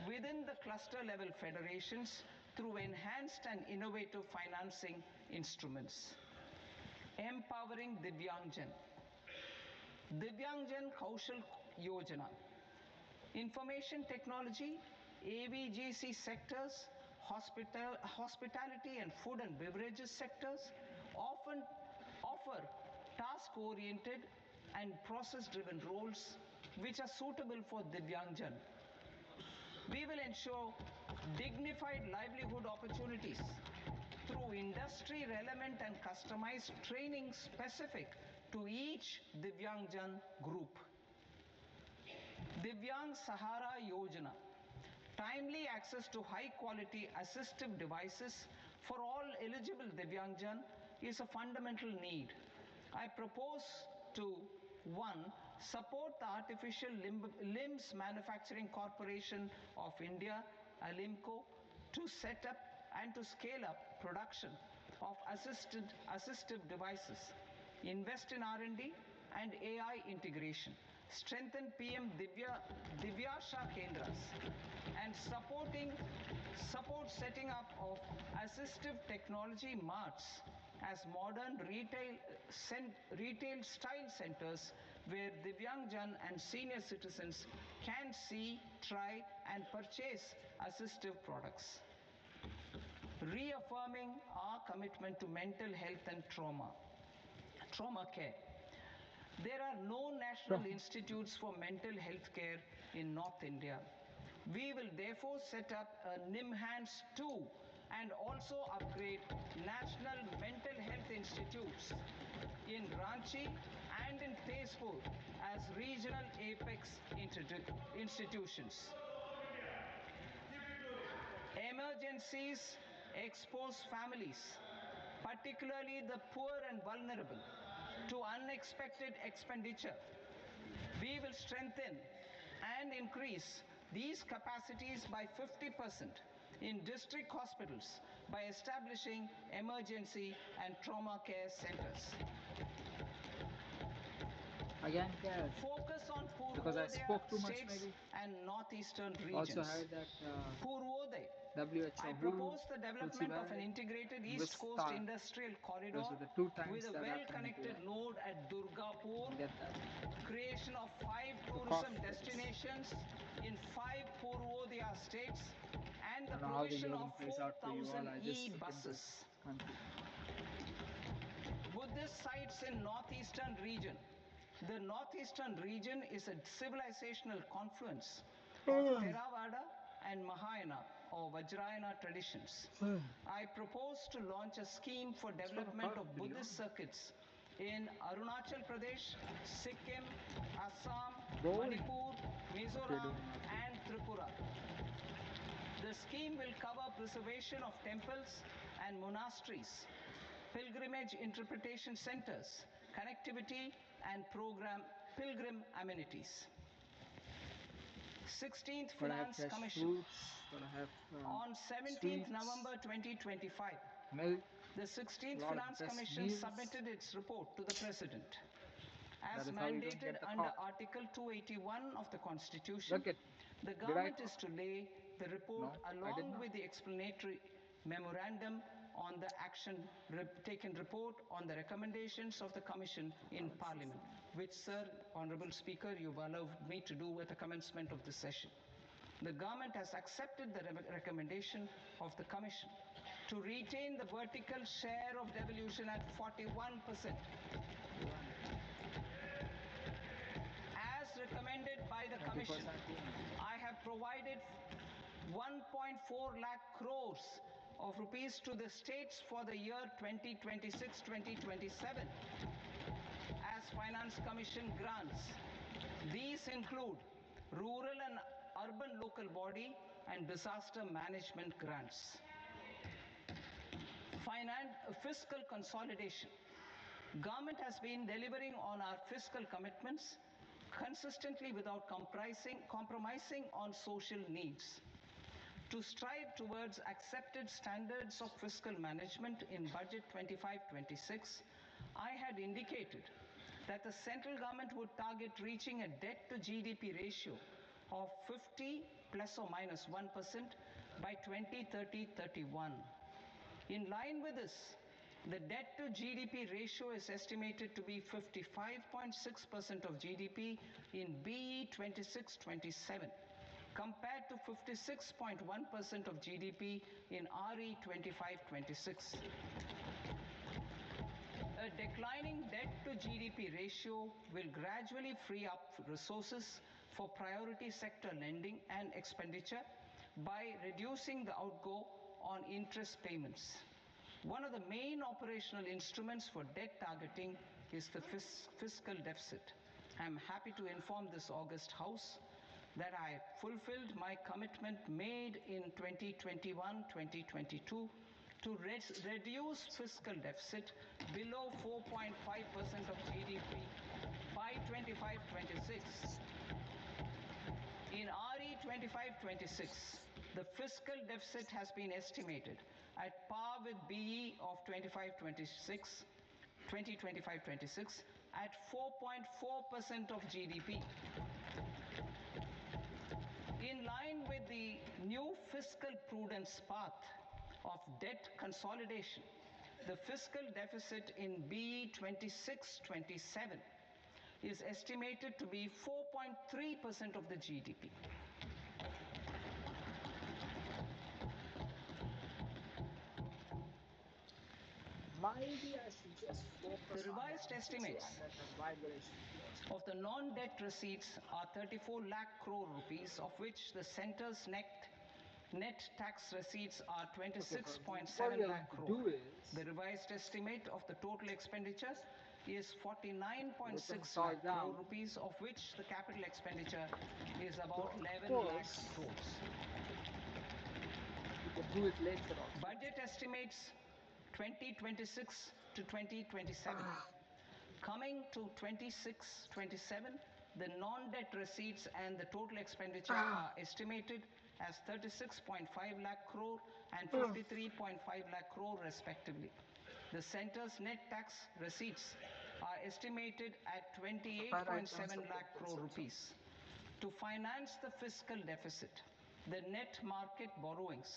within the cluster-level federations through enhanced and innovative financing instruments. Empowering Divyangjan. Divyangjan Kaushal Yojana. Information technology, AVGC sectors, hospitality and food and beverages sectors often offer task-oriented and process-driven roles which are suitable for Divyangjan. We will ensure dignified livelihood opportunities through industry-relevant and customized training specific to each Divyangjan group. Divyang Sahara Yojana. Timely access to high-quality assistive devices for all eligible Divyangjan is a fundamental need. I propose to 1. Support the Artificial Limbs Manufacturing Corporation of India, ALIMCO, to set up and to scale up production of assistive devices, invest in R&D and AI integration, strengthen PM Divyasha Kendras, and support setting up of assistive technology marts as modern retail style centers where Divyangjan and senior citizens can see, try and purchase assistive products. Reaffirming our commitment to mental health and trauma care. There are no national institutes for mental health care in North India. We will therefore set up a NIMHANS 2 and also upgrade national mental health institutes in Ranchi and in Tezpur as regional apex institutions. Emergencies expose families, particularly the poor and vulnerable, to unexpected expenditure. We will strengthen and increase these capacities by 50% in district hospitals by establishing emergency and trauma care centers. Again, Kat, Focus on because I spoke too Purvodaya much, states maybe. and northeastern regions. Also heard that Purvodaya. WHO I WHO propose the development of an integrated East Coast Vista. industrial corridor Those are the 2 with times a that happened in well-connected July. node at Durgapur, Get that. creation of 5 The tourism cough that is. destinations in 5 Purvodaya states, and I the don't know how the provision yogin of plays out for you all. 4,000 I just sit in e-buses. this country. Buddhist sites in northeastern region. The northeastern region is a civilizational confluence of Theravada and Mahayana or Vajrayana traditions. I propose to launch a scheme for development of Buddhist circuits in Arunachal Pradesh, Sikkim, Assam, Manipur, Mizoram and Tripura. The scheme will cover preservation of temples and monasteries, pilgrimage interpretation centers, connectivity and pilgrim amenities. 16th Finance Commission. On 17th November 2025, milk, the 16th Finance Commission submitted its report to the President. As mandated under Article 281 of the Constitution, the government is to lay the report along with the explanatory memorandum on the action taken report on the recommendations of the Commission in Parliament, which, Sir, Honourable Speaker, you've allowed me to do at the commencement of this session. The government has accepted the recommendation of the Commission to retain the vertical share of devolution at 41%. As recommended by by the Commission, I have provided 1.4 lakh crores of rupees to the states for the year 2026-2027 as Finance Commission grants. These include rural and urban local body and disaster management grants. Fiscal consolidation. Government has been delivering on our fiscal commitments consistently without compromising on social needs. To strive towards accepted standards of fiscal management in Budget 25-26, I had indicated that the central government would target reaching a debt to GDP ratio of 50 plus or minus 1% by 2030-31. In line with this, the debt to GDP ratio is estimated to be 55.6% of GDP in BE 26-27, compared to 56.1% of GDP in RE 25-26. A declining debt to GDP ratio will gradually free up resources for priority sector lending and expenditure by reducing the outgo on interest payments. One of the main operational instruments for debt targeting is the fiscal deficit. I am happy to inform this august House that I fulfilled my commitment made in 2021-2022 to reduce fiscal deficit below 4.5% of GDP by 25-26. In RE 25-26, the fiscal deficit has been estimated at par with BE of 2025-26 at 4.4% of GDP. In line with the new fiscal prudence path of debt consolidation, the fiscal deficit in BE 26-27 is estimated to be 4.3% of the GDP. Maybe I should just focus The revised on estimates of the non-debt receipts are 34 lakh crore rupees, of which the centre's net tax receipts are 26.7 lakh crore. The revised estimate of the total expenditure is 49.6 lakh crore rupees, of which the capital expenditure is about 11 lakh crores. You can do it later on. Budget estimates 2026 to 2027. Coming to 26-27, the non-debt receipts and the total expenditure are estimated as 36.5 lakh crore and 53.5 lakh crore respectively. The centre's net tax receipts are estimated at 28.7 lakh crore rupees. To finance the fiscal deficit, the net market borrowings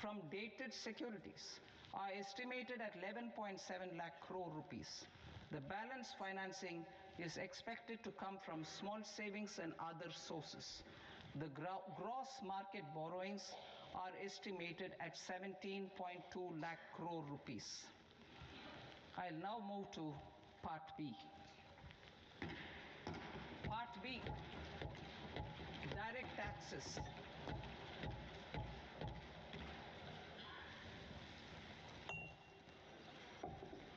from dated securities are estimated at 11.7 lakh crore rupees. The balance financing is expected to come from small savings and other sources. The gross market borrowings are estimated at 17.2 lakh crore rupees. I'll now move to Part B. Part B, direct taxes.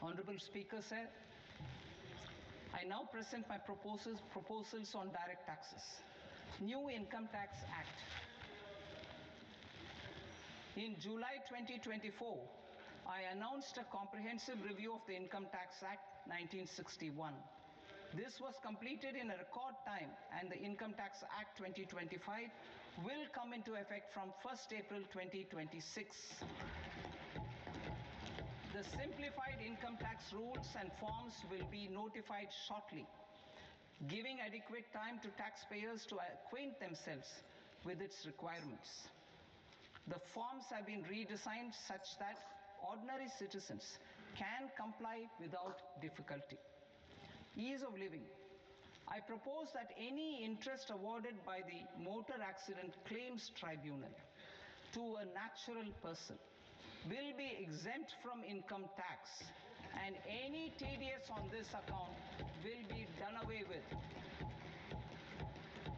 Honorable Speaker, sir, I now present my proposals on direct taxes. New Income Tax Act. In July 2024, I announced a comprehensive review of the Income Tax Act 1961. This was completed in a record time, and the Income Tax Act 2025 will come into effect from 1st April 2026. The simplified income tax rules and forms will be notified shortly, giving adequate time to taxpayers to acquaint themselves with its requirements. The forms have been redesigned such that ordinary citizens can comply without difficulty. Ease of living. I propose that any interest awarded by the Motor Accident Claims Tribunal to a natural person will be exempt from income tax, and any TDS on this account will be done away with.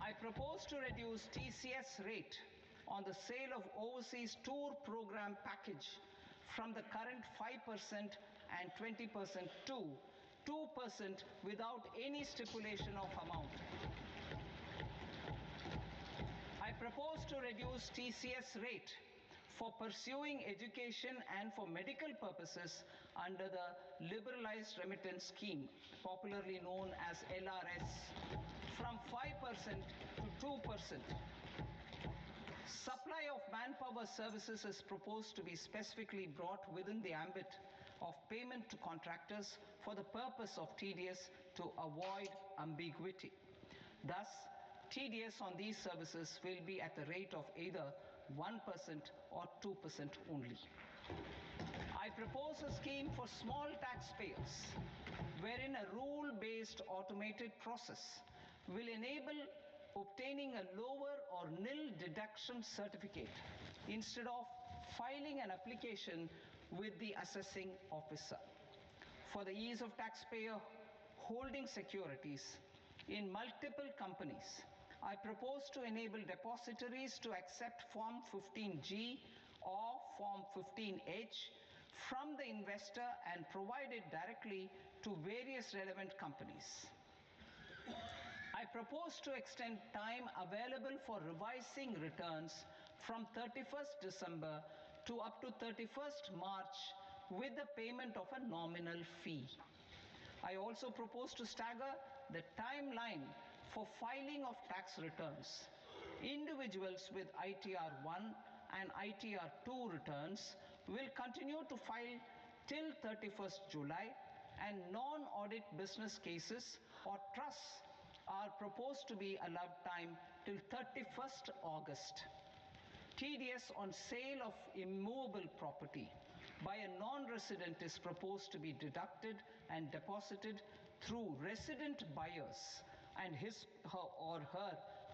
I propose to reduce TCS rate on the sale of overseas tour program package from the current 5% and 20% to 2% without any stipulation of amount. I propose to reduce TCS rate for pursuing education and for medical purposes under the Liberalized Remittance Scheme, popularly known as LRS, from 5% to 2%. Supply of manpower services is proposed to be specifically brought within the ambit of payment to contractors for the purpose of TDS to avoid ambiguity. Thus, TDS on these services will be at the rate of either 1% or 2% only. I propose a scheme for small taxpayers wherein a rule-based automated process will enable obtaining a lower or nil deduction certificate instead of filing an application with the assessing officer. For the ease of taxpayer holding securities in multiple companies, I propose to enable depositories to accept Form 15G or Form 15H from the investor and provide it directly to various relevant companies. I propose to extend time available for revising returns from 31st December to up to 31st March with the payment of a nominal fee. I also propose to stagger the timeline for filing of tax returns. Individuals with ITR 1 and ITR 2 returns will continue to file till 31st July, and non-audit business cases or trusts are proposed to be allowed time till 31st August. TDS on sale of immovable property by a non-resident is proposed to be deducted and deposited through resident buyers and his or her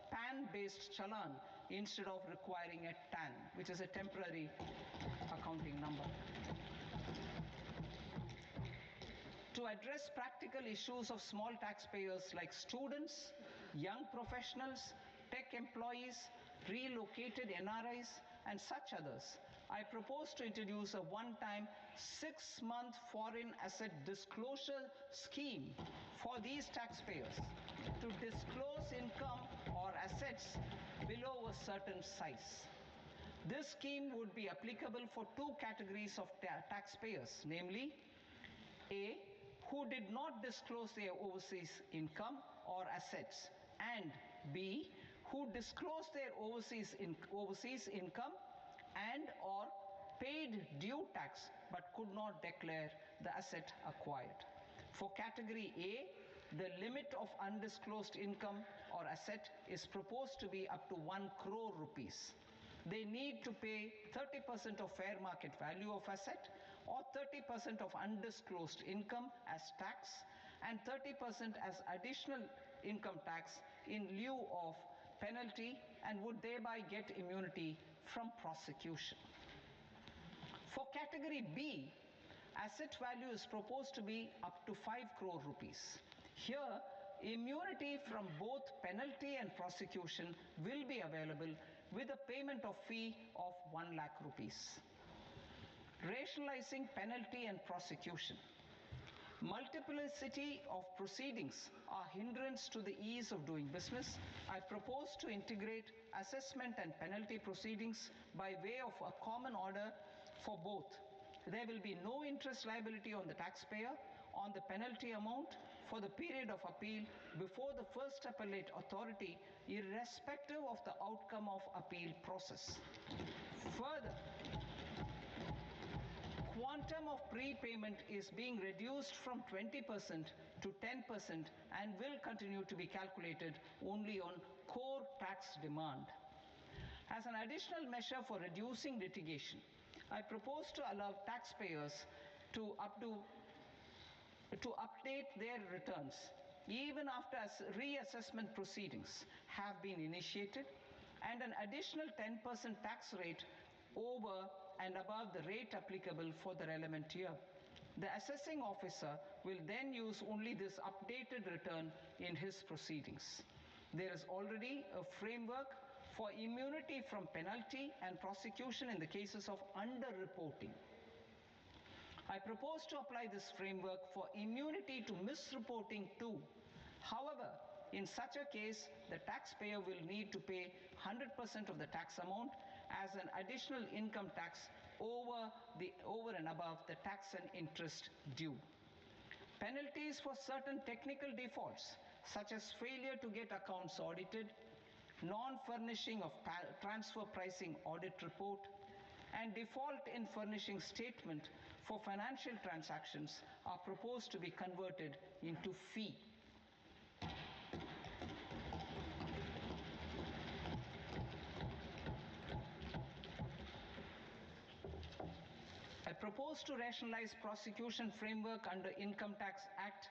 PAN-based challan instead of requiring a TAN, which is a temporary accounting number. To address practical issues of small taxpayers like students, young professionals, tech employees, relocated NRIs, and such others, I propose to introduce a one-time 6-month foreign asset disclosure scheme for these taxpayers to disclose income or assets below a certain size. This scheme would be applicable for two categories of taxpayers, namely A, who did not disclose their overseas income or assets, and B, who disclosed their overseas income and or paid due tax but could not declare the asset acquired. For category A, the limit of undisclosed income or asset is proposed to be up to 1 crore rupees. They need to pay 30% of fair market value of asset or 30% of undisclosed income as tax and 30% as additional income tax in lieu of penalty, and would thereby get immunity from prosecution. For category B, asset value is proposed to be up to 5 crore rupees. Here, immunity from both penalty and prosecution will be available with a payment of fee of 1 lakh rupees. Rationalizing penalty and prosecution. Multiplicity of proceedings are hindrance to the ease of doing business. I propose to integrate assessment and penalty proceedings by way of a common order for both. There will be no interest liability on the taxpayer on the penalty amount for the period of appeal before the first appellate authority, irrespective of the outcome of appeal process. Further, quantum of prepayment is being reduced from 20% to 10% and will continue to be calculated only on core tax demand. As an additional measure for reducing litigation, I propose to allow taxpayers to update their returns even after reassessment proceedings have been initiated, and an additional 10% tax rate over and above the rate applicable for the relevant year. The assessing officer will then use only this updated return in his proceedings. There is already a framework for immunity from penalty and prosecution in the cases of underreporting. I propose to apply this framework for immunity to misreporting too. However, in such a case, the taxpayer will need to pay 100% of the tax amount as an additional income tax over and above the tax and interest due. Penalties for certain technical defaults, such as failure to get accounts audited, non-furnishing of transfer pricing audit report, and default in furnishing statement for financial transactions are proposed to be converted into fee. I propose to rationalize prosecution framework under Income Tax Act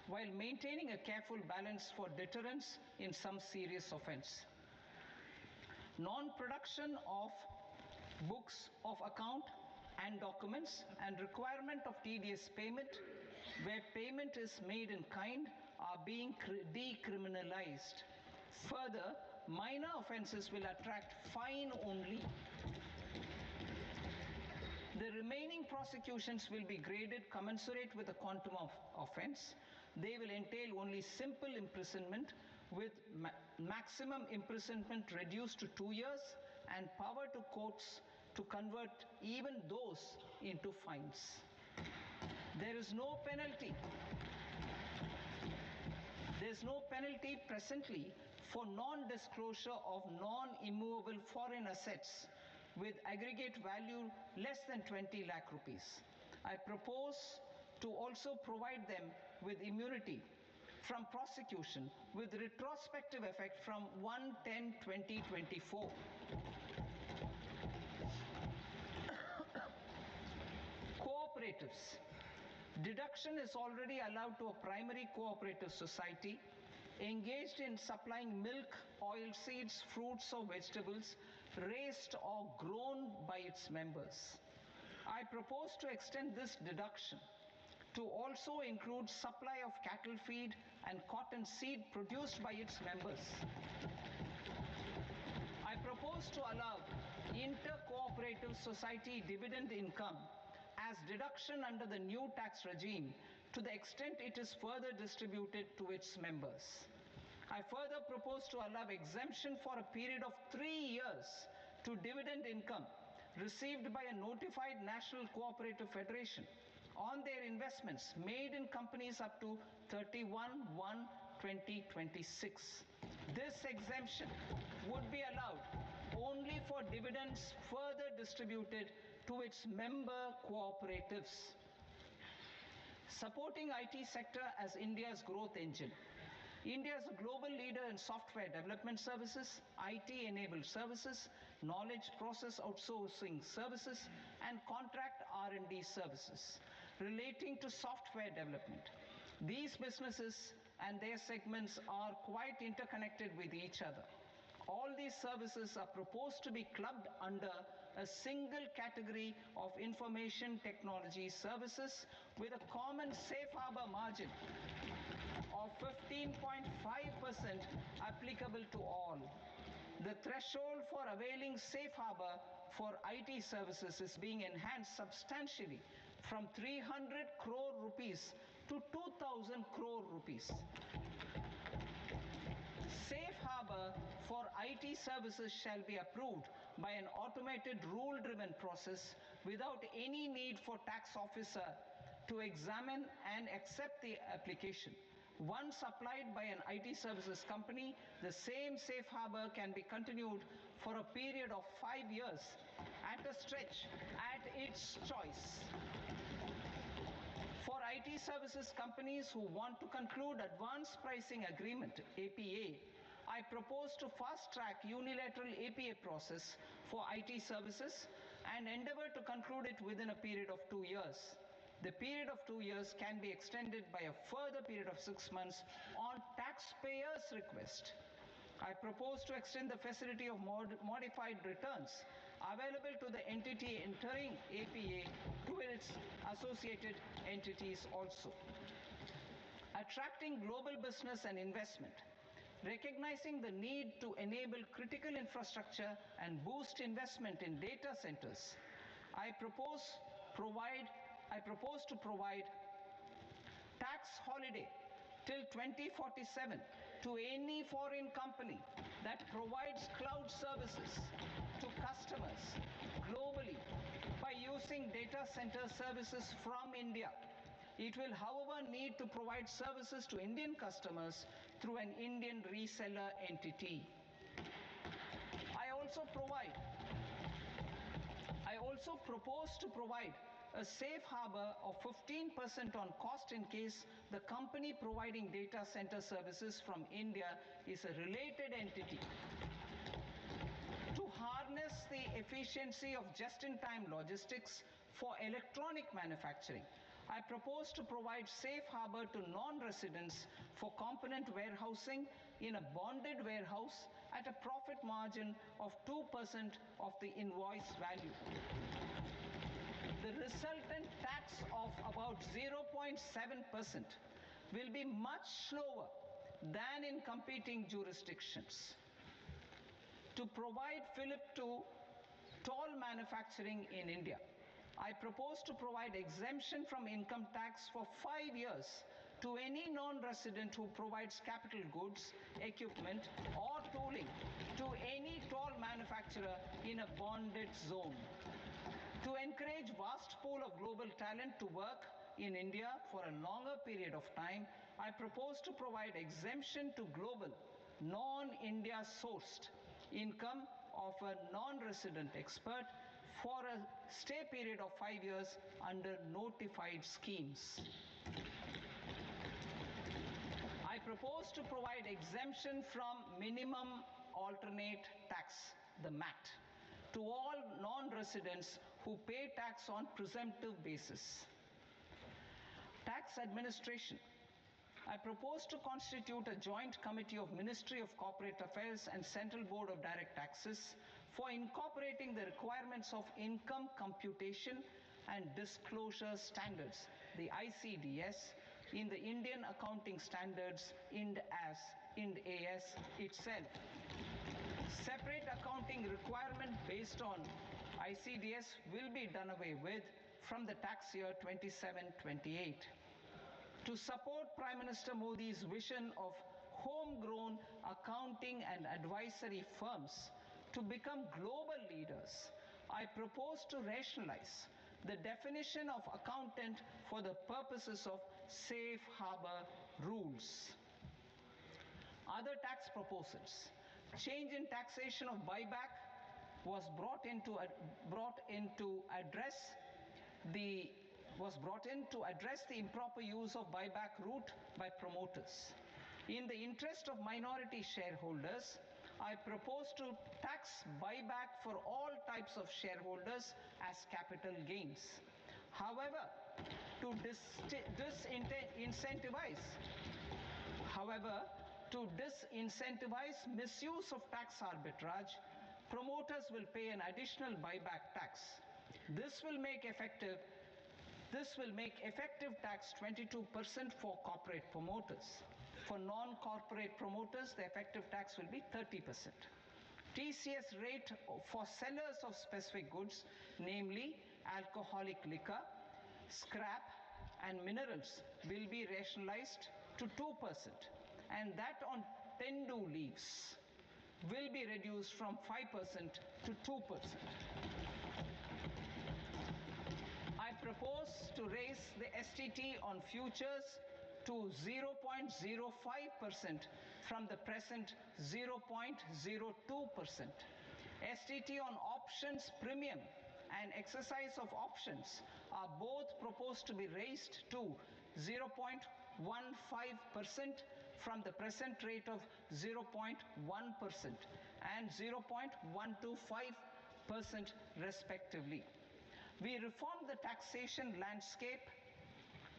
while maintaining a careful balance for deterrence in some serious offense. Non-production of books of account and documents and requirement of TDS payment where payment is made in kind are being decriminalized. Further, minor offenses will attract fine only. The remaining prosecutions will be graded commensurate with the quantum of offense. They will entail only simple imprisonment with maximum imprisonment reduced to 2 years and power to courts to convert even those into fines. There is no penalty. There is no penalty presently for non-disclosure of non-immovable foreign assets with aggregate value less than 20 lakh rupees. I propose to also provide them with immunity from prosecution with retrospective effect from 1/10/2024. Cooperatives. Deduction is already allowed to a primary cooperative society engaged in supplying milk, oilseeds, fruits or vegetables raised or grown by its members. I propose to extend this deduction to also include supply of cattle feed and cotton seed produced by its members. I propose to allow inter-cooperative society dividend income as deduction under the new tax regime to the extent it is further distributed to its members. I further propose to allow exemption for a period of 3 years to dividend income received by a notified national cooperative federation on their investments made in companies up to 31/1/2026. This exemption would be allowed only for dividends further distributed to its member cooperatives. Supporting IT sector as India's growth engine. India is a global leader in software development services, IT-enabled services, knowledge process outsourcing services, and contract R&D services relating to software development. These businesses and their segments are quite interconnected with each other. All these services are proposed to be clubbed under a single category of information technology services with a common safe harbor margin of 15.5% applicable to all. The threshold for availing safe harbor for IT services is being enhanced substantially from 300 crore rupees to 2,000 crore rupees. Safe harbor for IT services shall be approved by an automated rule-driven process without any need for tax officer to examine and accept the application. Once applied by an IT services company, the same safe harbor can be continued for a period of 5 years at a stretch at its choice. For IT services companies who want to conclude advanced pricing agreement, APA, I propose to fast-track unilateral APA process for IT services and endeavor to conclude it within a period of 2 years. The period of 2 years can be extended by a further period of 6 months on taxpayers' request. I propose to extend the facility of modified returns available to the entity entering APA to its associated entities also. Attracting global business and investment. recognizing the need to enable critical infrastructure and boost investment in data centers, I propose to provide tax holiday till 2047 to any foreign company that provides cloud services to customers globally by using data center services from India. It will, however, need to provide services to Indian customers through an Indian reseller entity. I also propose to provide a safe harbor of 15% on cost in case the company providing data center services from India is a related entity. To harness the efficiency of just-in-time logistics for electronic manufacturing, I propose to provide safe harbor to non-residents for component warehousing in a bonded warehouse at a profit margin of 2% of the invoice value. The resultant tax of about 0.7% will be much lower than in competing jurisdictions. To provide fillip to toll manufacturing in India, I propose to provide exemption from income tax for 5 years to any non-resident who provides capital goods, equipment, or tooling to any toll manufacturer in a bonded zone. To encourage vast pool of global talent to work in India for a longer period of time, I propose to provide exemption to global, non-India sourced income of a non-resident expert for a stay period of 5 years under notified schemes. I propose to provide exemption from minimum alternate tax, the MAT, to all non-residents who pay tax on presumptive basis. Tax administration. I propose to constitute a joint committee of Ministry of Corporate Affairs and Central Board of Direct Taxes for incorporating the requirements of income computation and disclosure standards, the ICDS, in the Indian Accounting Standards, IND AS itself. Separate accounting requirement based on ICDS will be done away with from the tax year 27-28. To support Prime Minister Modi's vision of homegrown accounting and advisory firms to become global leaders, I propose to rationalize the definition of accountant for the purposes of safe harbor rules. Other tax proposals. Change in taxation of buyback was brought in to address the improper use of buyback route by promoters. In the interest of minority shareholders, I propose to tax buyback for all types of shareholders as capital gains. However, to disincentivize misuse of tax arbitrage, promoters will pay an additional buyback tax. This will make effective tax 22% for corporate promoters. For non-corporate promoters, the effective tax will be 30%. TCS rate for sellers of specific goods, namely alcoholic liquor, scrap, and minerals, will be rationalized to 2%, and that on tendu leaves will be reduced from 5% to 2%. I propose to raise the STT on futures to 0.05% from the present 0.02%. STT on options premium and exercise of options are both proposed to be raised to 0.15% from the present rate of 0.1% and 0.125% respectively. We reformed the taxation landscape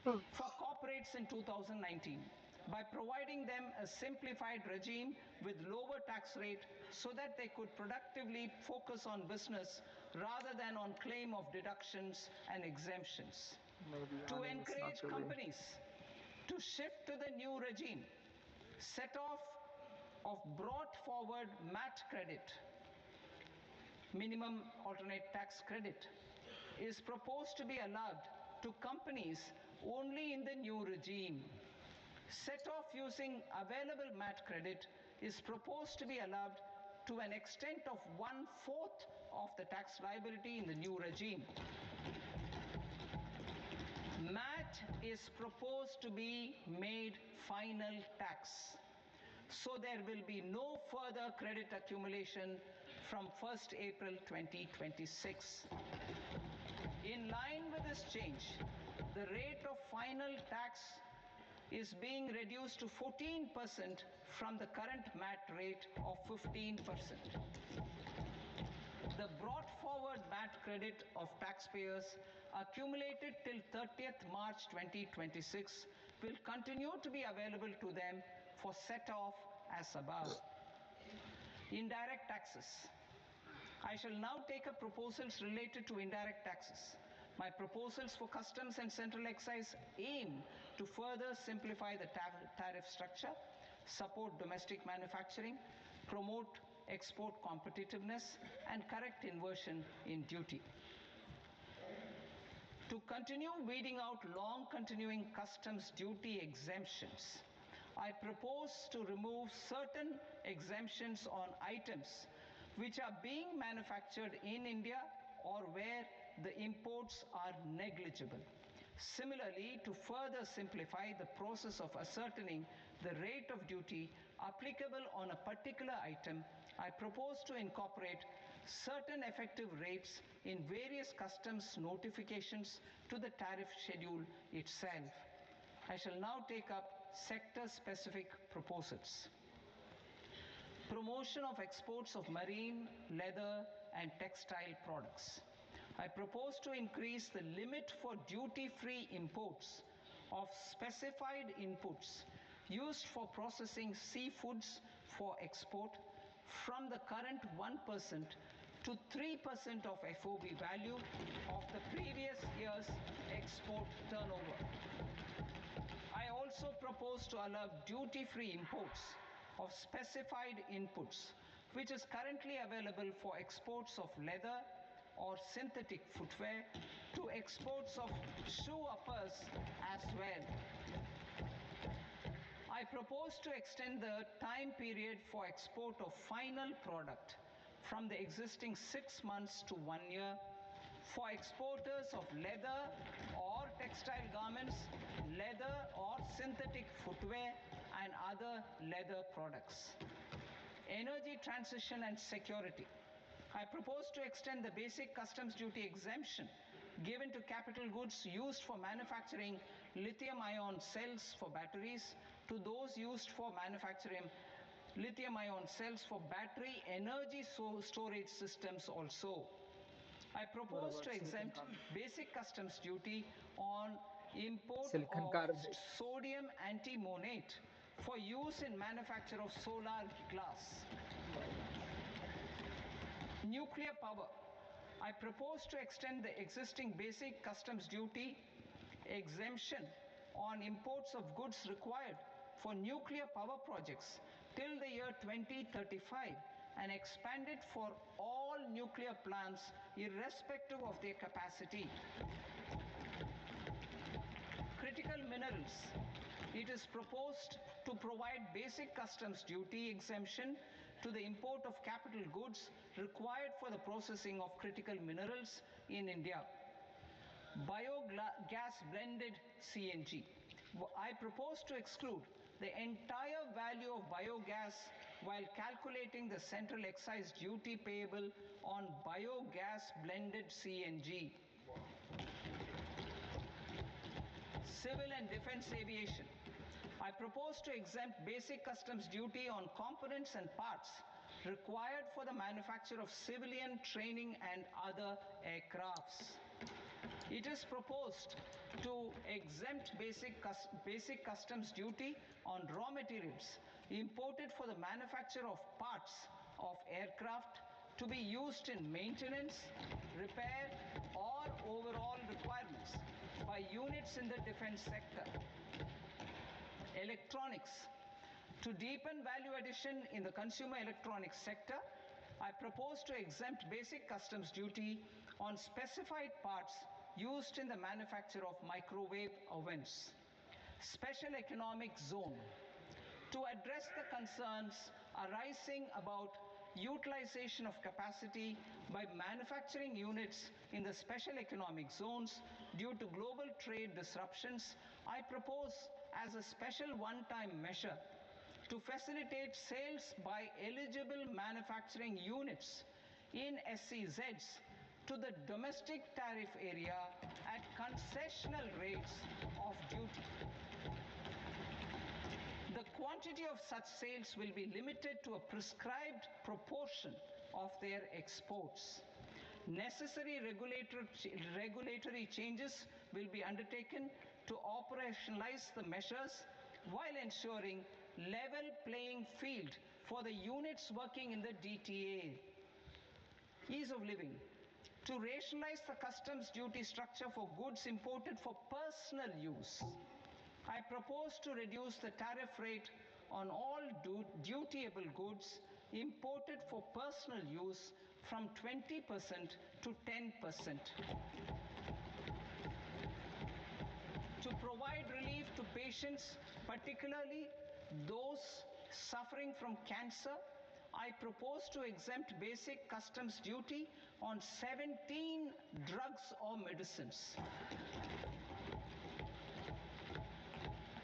for corporates in 2019 by providing them a simplified regime with lower tax rate so that they could productively focus on business rather than on claim of deductions and exemptions. To encourage companies to shift to the new regime, set off of brought forward MAT credit, minimum alternate tax credit, is proposed to be allowed to companies only in the new regime. Set off using available MAT credit is proposed to be allowed to an extent of 1/4 of the tax liability in the new regime. MAT is proposed to be made final tax, so there will be no further credit accumulation from 1st April 2026. In line with this change, the rate of final tax is being reduced to 14% from the current MAT rate of 15%. The brought forward MAT credit of taxpayers accumulated till 30th March 2026 will continue to be available to them for set off as above. Indirect taxes. I shall now take up proposals related to indirect taxes. My proposals for customs and central excise aim to further simplify the tariff structure, support domestic manufacturing, promote export competitiveness, and correct inversion in duty. To continue weeding out long continuing customs duty exemptions, I propose to remove certain exemptions on items which are being manufactured in India or where the imports are negligible. Similarly, to further simplify the process of ascertaining the rate of duty applicable on a particular item, I propose to incorporate certain effective rates in various customs notifications to the tariff schedule itself. I shall now take up sector-specific proposals. Promotion of exports of marine, leather, and textile products. I propose to increase the limit for duty-free imports of specified inputs used for processing seafoods for export from the current 1% to 3% of FOB value of the previous year's export turnover. I also propose to allow duty-free imports of specified inputs, which is currently available for exports of leather or synthetic footwear, to exports of shoe uppers as well. I propose to extend the time period for export of final product from the existing 6 months to 1 year for exporters of leather or textile garments, leather or synthetic footwear, and other leather products. Energy transition and security. I propose to extend the basic customs duty exemption given to capital goods used for manufacturing lithium-ion cells for batteries to those used for manufacturing lithium-ion cells for battery energy storage systems also. I propose to exempt basic customs duty on import of sodium antimonate for use in manufacture of solar glass. Nuclear power. I propose to extend the existing basic customs duty exemption on imports of goods required for nuclear power projects till the year 2035 and expand it for all nuclear plants irrespective of their capacity. Critical minerals. It is proposed to provide basic customs duty exemption to the import of capital goods required for the processing of critical minerals in India. Biogas blended CNG. I propose to exclude the entire value of biogas while calculating the central excise duty payable on biogas blended CNG. Civil and defense aviation. I propose to exempt basic customs duty on components and parts required for the manufacture of civilian training and other aircrafts. It is proposed to exempt basic customs duty on raw materials imported for the manufacture of parts of aircraft to be used in maintenance, repair, or overall requirements by units in the defense sector. Electronics. To deepen value addition in the consumer electronics sector, I propose to exempt basic customs duty on specified parts used in the manufacture of microwave ovens. Special economic zone. To address the concerns arising about utilization of capacity by manufacturing units in the special economic zones due to global trade disruptions, I propose as a special one-time measure to facilitate sales by eligible manufacturing units in SEZs to the domestic tariff area at concessional rates of duty. The quantity of such sales will be limited to a prescribed proportion of their exports. Necessary regulatory changes will be undertaken to operationalize the measures while ensuring level playing field for the units working in the DTA. Ease of living. To rationalize the customs duty structure for goods imported for personal use, I propose to reduce the tariff rate on all dutiable goods imported for personal use from 20% to 10%. To provide relief to patients, particularly those suffering from cancer, I propose to exempt basic customs duty on 17 drugs or medicines.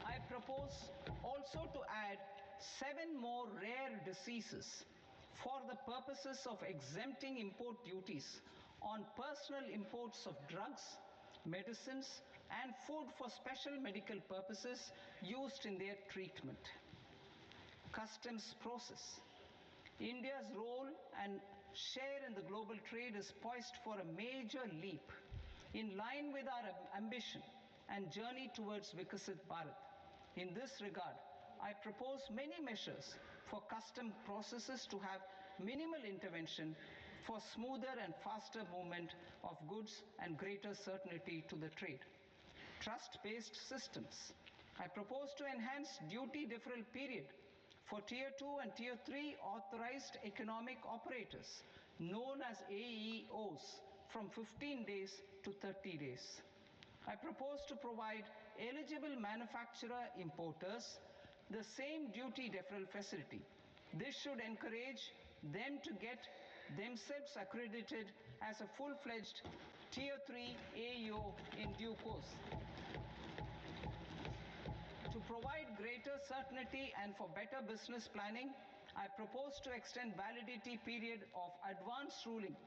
I propose also to add 7 more rare diseases for the purposes of exempting import duties on personal imports of drugs, medicines, and food for special medical purposes used in their treatment. Customs process. India's role and share in the global trade is poised for a major leap in line with our ambition and journey towards Viksit Bharat. In this regard, I propose many measures for custom processes to have minimal intervention for smoother and faster movement of goods and greater certainty to the trade. Trust-based systems. I propose to enhance duty deferral period for Tier 2 and Tier 3 authorized economic operators, known as AEOs, from 15 days to 30 days. I propose to provide eligible manufacturer importers the same duty deferral facility. This should encourage them to get themselves accredited as a full-fledged Tier 3 AEO in due course. To provide greater certainty and for better business planning, I propose to extend validity period of advance ruling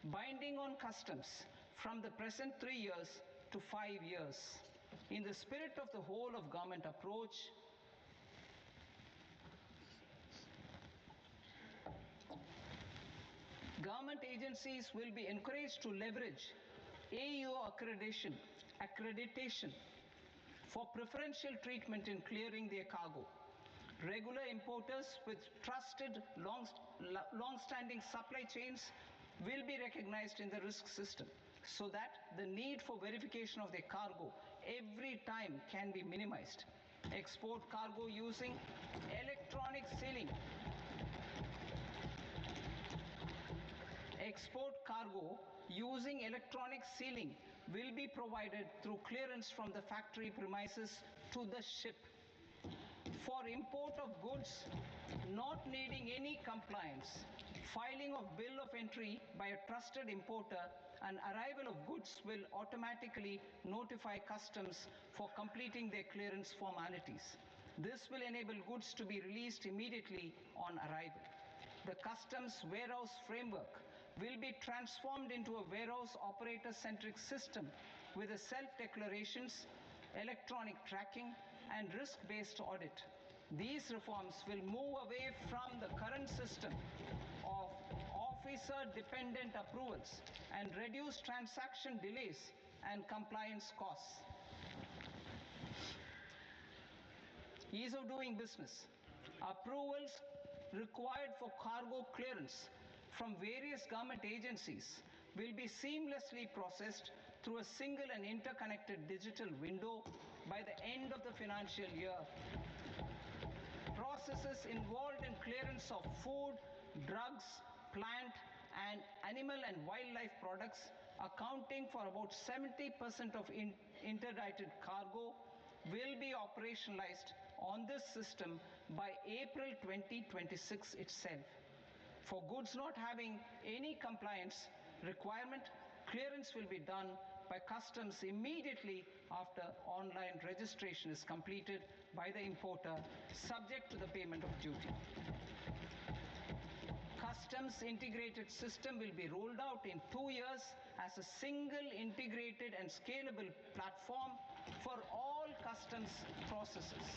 binding on customs from the present 3 years to 5 years. In the spirit of the whole of government approach, government agencies will be encouraged to leverage AEO accreditation for preferential treatment in clearing their cargo. Regular importers with trusted long-standing supply chains will be recognized in the risk system so that the need for verification of their cargo every time can be minimized. Export cargo using electronic sealing. Export cargo using electronic sealing will be provided through clearance from the factory premises to the ship. For import of goods not needing any compliance, filing of bill of entry by a trusted importer and arrival of goods will automatically notify customs for completing their clearance formalities. This will enable goods to be released immediately on arrival. The customs warehouse framework will be transformed into a warehouse operator-centric system with a self-declarations, electronic tracking, and risk-based audit. These reforms will move away from the current system of officer-dependent approvals and reduce transaction delays and compliance costs. Ease of doing business. Approvals required for cargo clearance from various government agencies will be seamlessly processed through a single and interconnected digital window by the end of the financial year. processes involved in clearance of food, drugs, plant, and animal and wildlife products, accounting for about 70% of interdicted cargo, will be operationalized on this system by April 2026 itself. For goods not having any compliance requirement, clearance will be done by customs immediately after online registration is completed by the importer, subject to the payment of duty. Customs integrated system will be rolled out in 2 years as a single integrated and scalable platform for all customs processes.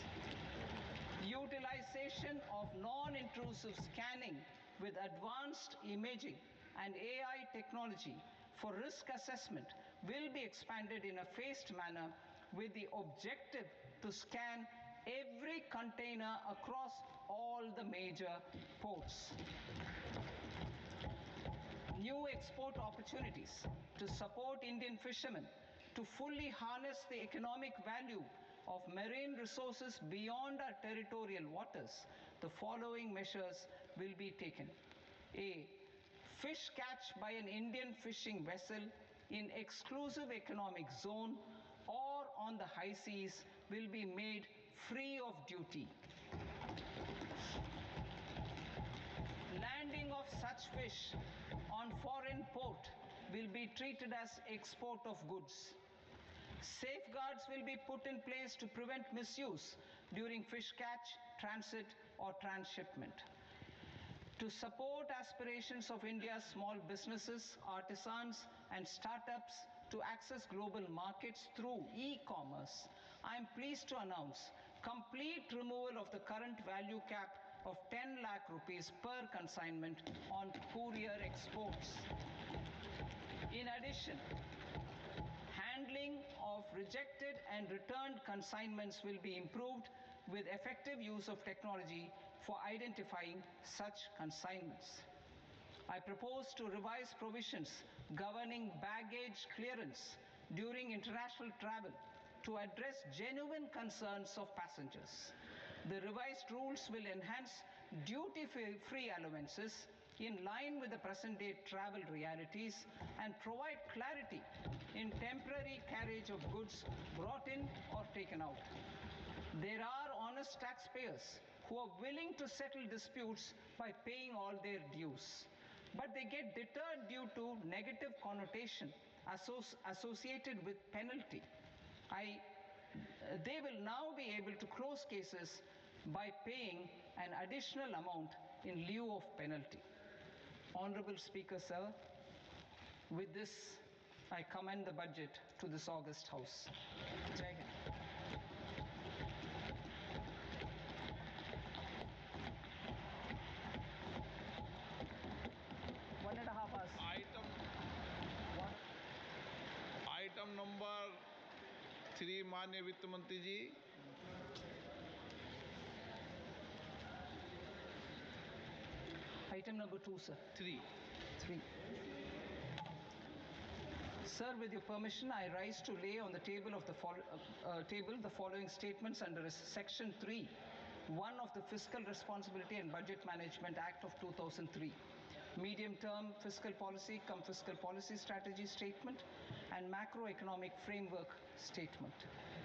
Utilization of non-intrusive scanning with advanced imaging and AI technology for risk assessment will be expanded in a phased manner with the objective to scan every container across all the major ports. New export opportunities to support Indian fishermen to fully harness the economic value of marine resources beyond our territorial waters. The following measures will be taken. A. Fish catch by an Indian fishing vessel in exclusive economic zone or on the high seas will be made free of duty. Landing of such fish on foreign port will be treated as export of goods. Safeguards will be put in place to prevent misuse during fish catch, transit, or transshipment. To support aspirations of India's small businesses, artisans, and startups to access global markets through e-commerce, I am pleased to announce complete removal of the current value cap of 10 lakh rupees per consignment on courier exports. In addition, handling of rejected and returned consignments will be improved with effective use of technology for identifying such consignments. I propose to revise provisions governing baggage clearance during international travel to address genuine concerns of passengers. The revised rules will enhance duty-free allowances in line with the present-day travel realities and provide clarity in temporary carriage of goods brought in or taken out. There are honest taxpayers who are willing to settle disputes by paying all their dues, but they get deterred due to negative connotation associated with penalty. They will now be able to close cases by paying an additional amount in lieu of penalty. Honorable Speaker, sir, with this, I commend the budget to this august House. Jai Hind. Item number 3 माननीय वित्त मंत्री जी। Item number 2, sir. 3. Sir, with your permission, I rise to lay on the table of the following statements under Section 3, 1 of the Fiscal Responsibility and Budget Management Act of 2003. Medium-term fiscal policy cum fiscal policy strategy statement and macroeconomic framework statement.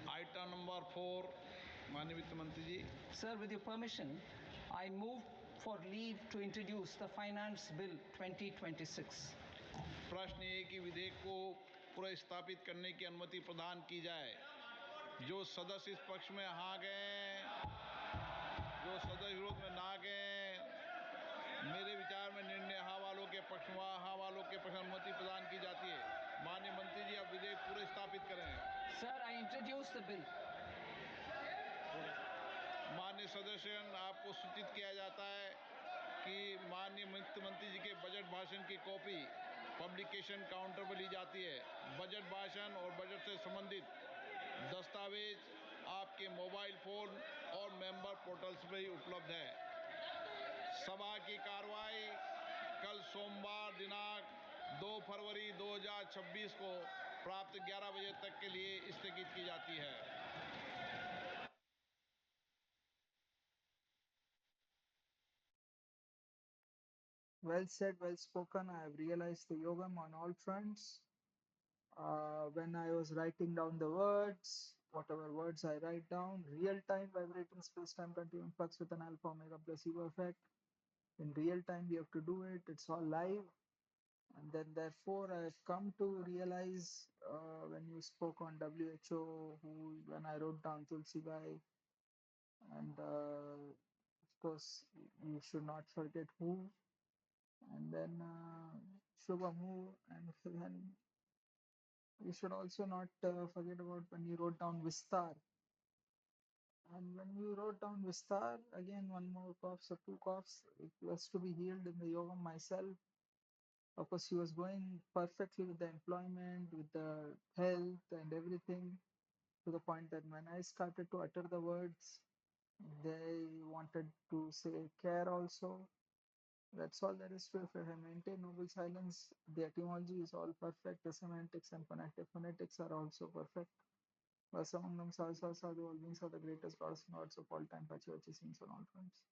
Item number 4 माननीय वित्त मंत्री जी। Sir, with your permission, I move for leave to introduce the Finance Bill 2026. प्रश्न ये कि विधेयक को पुनर्स्थापित करने की अनुमति प्रदान की जाए। जो सदस्य इस पक्ष में हाँ गए, जो सदस्य विरोध में ना गए, मेरे विचार में निर्णय हाँ वालों के पक्ष में हाँ वालों के पक्ष में अनुमति प्रदान की जाती है। माननीय मंत्री जी, अब विधेयक पुनर्स्थापित करें। Sir, I introduce the bill. माननीय सदस्यगण, आपको सूचित किया जाता है कि माननीय वित्त मंत्री जी के बजट भाषण की कॉपी पब्लिकेशन काउंटर पर ली जाती है। बजट भाषण और बजट से संबंधित दस्तावेज आपके मोबाइल फोन और मेंबर पोर्टल्स पर ही उपलब्ध है। सभा की कार्रवाई कल सोमवार दिनांक 2 फरवरी 2026 को प्राप्त 11 बजे तक के लिए स्थगित की जाती है। Well said, well spoken. I have realized the yogam on all fronts. When I was writing down the words, whatever words I write down, real time vibrating space time continuum flux with an alpha omega placebo effect. In real time, we have to do it, it's all live. And then, therefore, I have come to realize when you spoke on WHO, when I wrote down Tulsi Bai, and of course, you should not forget who, and then Shubhamu, and then you should also not forget about when you wrote down Vistar. And when you wrote down Vistar, again, one more cough, so two coughs, it was to be healed in the yoga myself. Of course, he was going perfectly with the employment, with the health and everything, to the point that when I started to utter the words, they wanted to say care also. That's all there is to it. I maintain noble silence. The etymology is all perfect. The semantics and phonetics are also perfect. Vasamangam Sahasa Sadhu, all beings are the greatest gods and gods of all time. Pachi Vachi sings on all fronts.